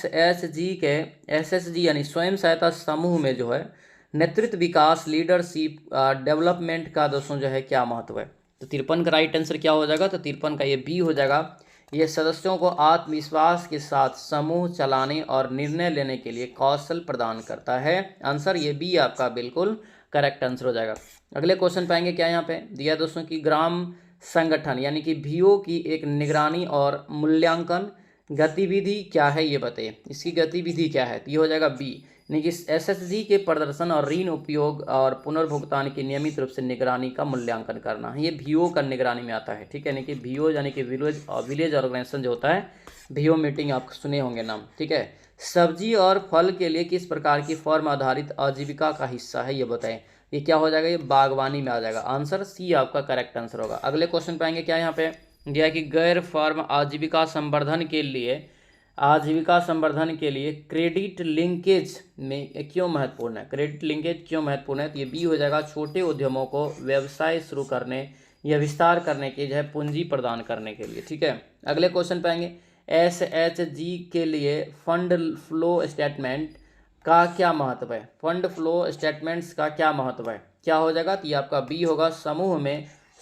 SSG यानी स्वयं सहायता समूह में जो है नेतृत्व विकास लीडरशिप डेवलपमेंट का दोस्तों जो है क्या महत्व है? तो 53 का राइट आंसर क्या हो जाएगा? तो 53 का ये बी हो जाएगा। ये सदस्यों को आत्मविश्वास के साथ समूह चलाने और निर्णय लेने के लिए कौशल प्रदान करता है। आंसर ये बी आपका बिल्कुल करेक्ट आंसर हो जाएगा। अगले क्वेश्चन पाएंगे, क्या यहाँ पे दिया दोस्तों की ग्राम संगठन यानी कि VO की एक निगरानी और मूल्यांकन गतिविधि क्या है, ये बताइए। इसकी गतिविधि क्या है? तो ये हो जाएगा बी, यानी कि SSG के प्रदर्शन और ऋण उपयोग और पुनर्भुगतान की नियमित रूप से निगरानी का मूल्यांकन करना, ये VO का निगरानी में आता है, ठीक है। यानी कि VO यानी कि विलेज ऑर्गेनाइजेशन जो होता है, VO मीटिंग आप सुने होंगे नाम, ठीक है। सब्जी और फल के लिए किस प्रकार की फॉर्म आधारित आजीविका का हिस्सा है, ये बताएं। ये क्या हो जाएगा? ये बागवानी में आ जाएगा। आंसर सी आपका करेक्ट आंसर होगा। अगले क्वेश्चन पाएंगे, क्या यहाँ पे दिया कि गैर फार्म आजीविका संवर्धन के लिए क्रेडिट लिंकेज में क्यों महत्वपूर्ण है? क्रेडिट लिंकेज क्यों महत्वपूर्ण है? तो ये बी हो जाएगा। छोटे उद्यमों को व्यवसाय शुरू करने या विस्तार करने की जो है पूंजी प्रदान करने के लिए, ठीक है। अगले क्वेश्चन पाएंगे, SHG के लिए फंड फ्लो स्टेटमेंट का क्या महत्व है? फंड फ्लो स्टेटमेंट्स का क्या महत्व है? क्या हो जाएगा? तो ये आपका बी होगा।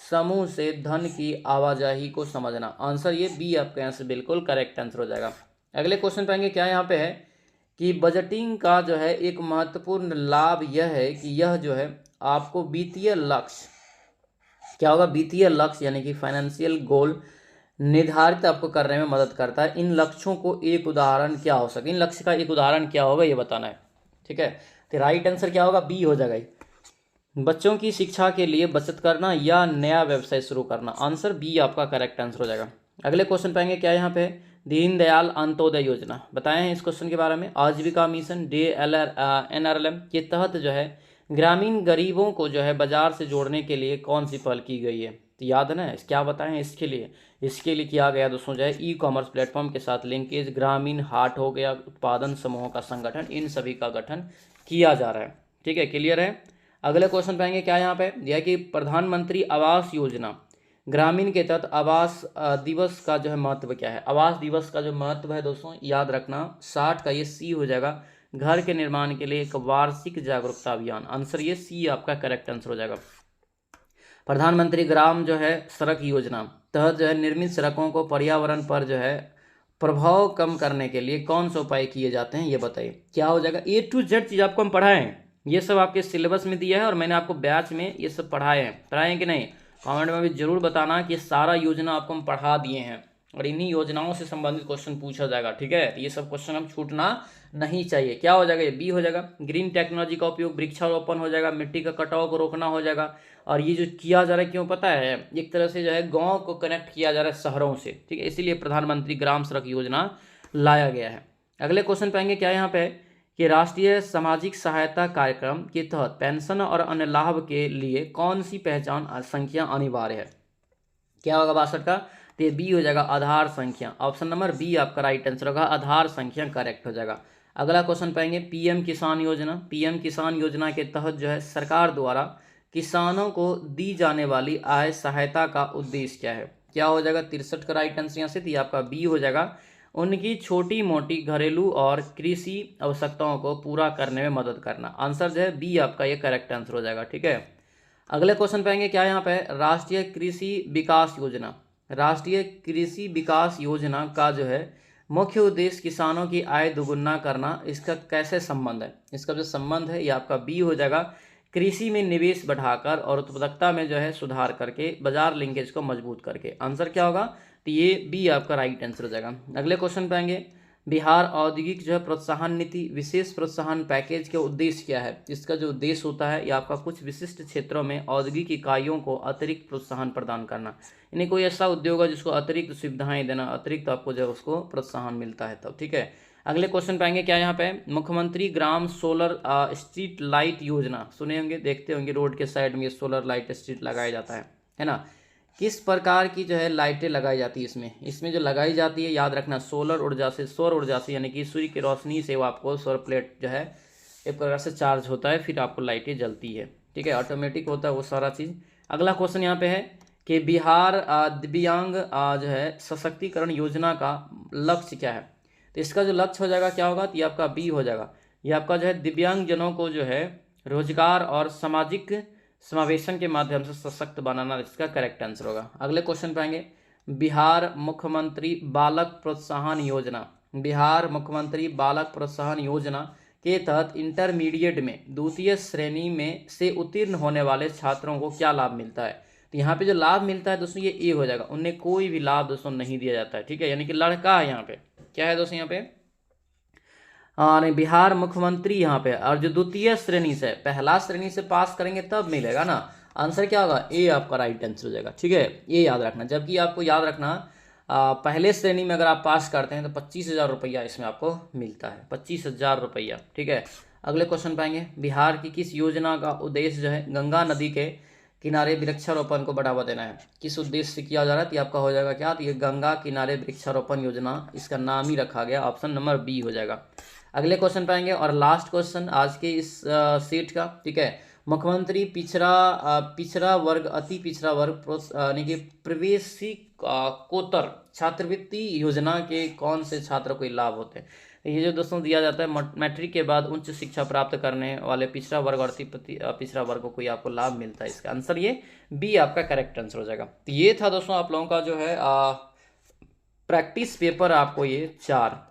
समूह से धन की आवाजाही को समझना। आंसर ये बी आपका यहाँ से बिल्कुल करेक्ट आंसर हो जाएगा। अगले क्वेश्चन पाएंगे, क्या यहाँ पे है कि बजटिंग का जो है एक महत्वपूर्ण लाभ यह है कि यह जो है आपको वित्तीय लक्ष्य, क्या होगा? वित्तीय लक्ष्य यानी कि फाइनेंशियल गोल निर्धारित आपको करने में मदद करता है। इन लक्ष्यों को एक उदाहरण क्या हो सके? इन लक्ष्य का एक उदाहरण क्या होगा, ये बताना है, ठीक है। तो राइट आंसर क्या होगा? बी हो जाएगा। बच्चों की शिक्षा के लिए बचत करना या नया व्यवसाय शुरू करना। आंसर बी आपका करेक्ट आंसर हो जाएगा। अगले क्वेश्चन पाएंगे, क्या यहाँ पे दीनदयाल अंत्योदय योजना बताए हैं इस क्वेश्चन के बारे में। आजीविका मिशन NRLM के तहत जो है ग्रामीण गरीबों को जो है बाजार से जोड़ने के लिए कौन सी पहल की गई है? तो याद है ना, क्या बताएं इसके लिए किया गया दोस्तों जो है ई-कॉमर्स प्लेटफॉर्म के साथ लिंकेज, ग्रामीण हाट हो गया, उत्पादन समूहों का संगठन, इन सभी का गठन किया जा रहा है, ठीक है। क्लियर है। अगले क्वेश्चन पाएंगे, क्या यहाँ पे दिया कि प्रधानमंत्री आवास योजना ग्रामीण के तहत आवास दिवस का जो है महत्व क्या है? आवास दिवस का जो महत्व है दोस्तों याद रखना, 60 का ये सी हो जाएगा। घर के निर्माण के लिए एक वार्षिक जागरूकता अभियान। आंसर ये सी आपका करेक्ट आंसर हो जाएगा। प्रधानमंत्री ग्राम जो है सड़क योजना तहत जो है निर्मित सड़कों को पर्यावरण पर जो है प्रभाव कम करने के लिए कौन से उपाय किए जाते हैं, ये बताइए। क्या हो जाएगा? A to Z चीज़ आपको हम पढ़ाए हैं, ये सब आपके सिलेबस में दिया है और मैंने आपको बैच में ये सब पढ़ाए हैं कि नहीं? कमेंट में भी जरूर बताना कि सारा योजना आपको हम पढ़ा दिए हैं और इन्हीं योजनाओं से संबंधित क्वेश्चन पूछा जाएगा, ठीक है? तो ये सब क्वेश्चन हम छूटना नहीं चाहिए। क्या हो जाएगा? ये बी हो जाएगा। ग्रीन टेक्नोलॉजी का उपयोग, वृक्षारोपण हो जाएगा, मिट्टी का कटाव को रोकना हो जाएगा। और ये जो किया जा रहा है क्यों पता है? एक तरह से जो है गाँव को कनेक्ट किया जा रहा है शहरों से, ठीक है? इसीलिए प्रधानमंत्री ग्राम सड़क योजना लाया गया है। अगले क्वेश्चन पाएंगे क्या यहाँ पे कि राष्ट्रीय सामाजिक सहायता कार्यक्रम के तहत पेंशन और अन्य लाभ के लिए कौन सी पहचान संख्या अनिवार्य है? क्या होगा 62 का? तो ये बी हो जाएगा, आधार संख्या। ऑप्शन नंबर बी आपका राइट आंसर होगा, आधार संख्या करेक्ट हो जाएगा। अगला क्वेश्चन पाएंगे पीएम किसान योजना। पीएम किसान योजना के तहत जो है सरकार द्वारा किसानों को दी जाने वाली आय सहायता का उद्देश्य क्या है? क्या हो जाएगा? 63 का राइट आंसर यहाँ से, तो आपका बी हो जाएगा, उनकी छोटी मोटी घरेलू और कृषि आवश्यकताओं को पूरा करने में मदद करना। आंसर जो है बी आपका ये करेक्ट आंसर हो जाएगा, ठीक है? अगले क्वेश्चन पाएंगे क्या यहाँ पे? राष्ट्रीय कृषि विकास योजना। राष्ट्रीय कृषि विकास योजना का जो है मुख्य उद्देश्य किसानों की आय दोगुना करना, इसका कैसे संबंध है? इसका जो संबंध है ये आपका बी हो जाएगा, कृषि में निवेश बढ़ाकर और उत्पादकता में जो है सुधार करके, बाजार लिंकेज को मजबूत करके। आंसर क्या होगा? तो ये बी आपका राइट आंसर हो जाएगा। अगले क्वेश्चन पाएंगे बिहार औद्योगिक जो है प्रोत्साहन नीति विशेष प्रोत्साहन पैकेज के उद्देश्य क्या है? इसका जो उद्देश्य होता है ये आपका कुछ विशिष्ट क्षेत्रों में औद्योगिक इकाइयों को अतिरिक्त प्रोत्साहन प्रदान करना, यानी कोई ऐसा उद्योग है जिसको अतिरिक्त सुविधाएं देना, अतिरिक्त आपको जो है उसको प्रोत्साहन मिलता है तब, ठीक है? अगले क्वेश्चन पाएंगे क्या यहाँ पे? मुख्यमंत्री ग्राम सोलर स्ट्रीट लाइट योजना सुने होंगे, देखते होंगे रोड के साइड में सोलर लाइट स्ट्रीट लगाया जाता है ना? किस प्रकार की जो है लाइटें लगाई जाती है इसमें जो लगाई जाती है, याद रखना, सोलर ऊर्जा से, सौर ऊर्जा से, यानी कि सूर्य की रोशनी से वो आपको सौर प्लेट जो है एक प्रकार से चार्ज होता है, फिर आपको लाइटें जलती है, ठीक है? ऑटोमेटिक होता है वो सारा चीज़। अगला क्वेश्चन यहाँ पे है कि बिहार दिव्यांग जो है सशक्तिकरण योजना का लक्ष्य क्या है? तो इसका जो लक्ष्य हो जाएगा क्या होगा? तो ये आपका बी हो जाएगा, ये आपका जो है दिव्यांगजनों को जो है रोजगार और सामाजिक समावेशन के माध्यम से सशक्त बनाना, इसका करेक्ट आंसर होगा। अगले क्वेश्चन पाएंगे बिहार मुख्यमंत्री बालक प्रोत्साहन योजना। बिहार मुख्यमंत्री बालक प्रोत्साहन योजना के तहत इंटरमीडिएट में द्वितीय श्रेणी में से उत्तीर्ण होने वाले छात्रों को क्या लाभ मिलता है? तो यहाँ पे जो लाभ मिलता है दोस्तों ये ए हो जाएगा, उन्हें कोई भी लाभ दोस्तों नहीं दिया जाता है, ठीक है? यानी कि लड़का है यहाँ पे, क्या है दोस्तों यहाँ पे? नहीं, बिहार मुख्यमंत्री यहाँ पे, और जो द्वितीय श्रेणी से, पहला श्रेणी से पास करेंगे तब मिलेगा ना। आंसर क्या होगा? ए आपका राइट आंसर हो जाएगा, ठीक है? ये याद रखना। जबकि आपको याद रखना पहले श्रेणी में अगर आप पास करते हैं तो 25,000 रुपया इसमें आपको मिलता है, 25,000 रुपया, ठीक है? अगले क्वेश्चन पाएंगे बिहार की किस योजना का उद्देश्य जो है गंगा नदी के किनारे वृक्षारोपण को बढ़ावा देना है? किस उद्देश्य से किया जा रहा है? तो आपका हो जाएगा क्या? तो ये गंगा किनारे वृक्षारोपण योजना, इसका नाम ही रखा गया, ऑप्शन नंबर बी हो जाएगा। अगले क्वेश्चन पाएंगे और लास्ट क्वेश्चन आज के इस सेट का, ठीक है? मुख्यमंत्री पिछड़ा वर्ग अति पिछड़ा वर्ग यानी कि प्रवेशिकोत्तर छात्रवृत्ति योजना के कौन से छात्र को लाभ होते हैं? ये जो दोस्तों दिया जाता है मैट्रिक के बाद उच्च शिक्षा प्राप्त करने वाले पिछड़ा वर्ग और अति पिछड़ा वर्ग को आपको लाभ मिलता है। इसका आंसर ये बी आपका करेक्ट आंसर हो जाएगा। तो ये था दोस्तों आप लोगों का जो है प्रैक्टिस पेपर, आपको ये 4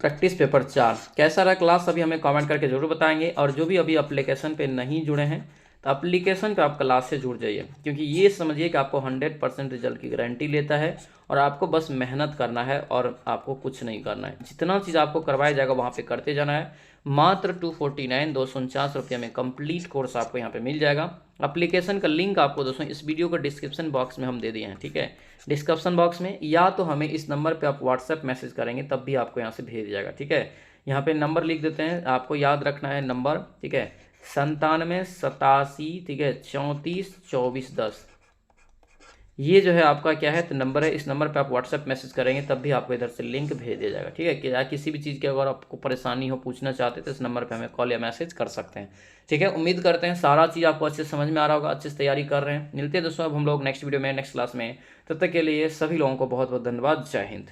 प्रैक्टिस पेपर 4 कैसा रहा क्लास, अभी हमें कमेंट करके जरूर बताएंगे। और जो भी अभी एप्लीकेशन पे नहीं जुड़े हैं तो एप्लीकेशन पे आप क्लास से जुड़ जाइए, क्योंकि ये समझिए कि आपको 100% रिजल्ट की गारंटी लेता है और आपको बस मेहनत करना है और आपको कुछ नहीं करना है। जितना चीज़ आपको करवाया जाएगा वहाँ पे करते जाना है। मात्र 249 रुपये में कंप्लीट कोर्स आपको यहाँ पे मिल जाएगा। एप्लीकेशन का लिंक आपको दोस्तों इस वीडियो को डिस्क्रिप्शन बॉक्स में हम दे दिए हैं, ठीक है? डिस्क्रिप्शन बॉक्स में, या तो हमें इस नंबर पे आप व्हाट्सएप मैसेज करेंगे तब भी आपको यहाँ से भेज जाएगा, ठीक है? यहाँ पे नंबर लिख देते हैं, आपको याद रखना है नंबर, ठीक है? 97 87, ठीक है, 34 24 10। ये जो है आपका क्या है तो नंबर है, इस नंबर पे आप व्हाट्सएप मैसेज करेंगे तब भी आपको इधर से लिंक भेज दिया जाएगा, ठीक है? कि या किसी भी चीज़ की अगर आपको परेशानी हो, पूछना चाहते तो इस नंबर पे हमें कॉल या मैसेज कर सकते हैं, ठीक है? उम्मीद करते हैं सारा चीज़ आपको अच्छे से समझ में आ रहा होगा, अच्छे से तैयारी कर रहे हैं। मिलते हैं दोस्तों अब हम लोग नेक्स्ट वीडियो में, नेक्स्ट क्लास में। तब तक के लिए सभी लोगों को बहुत बहुत धन्यवाद। जय हिंद।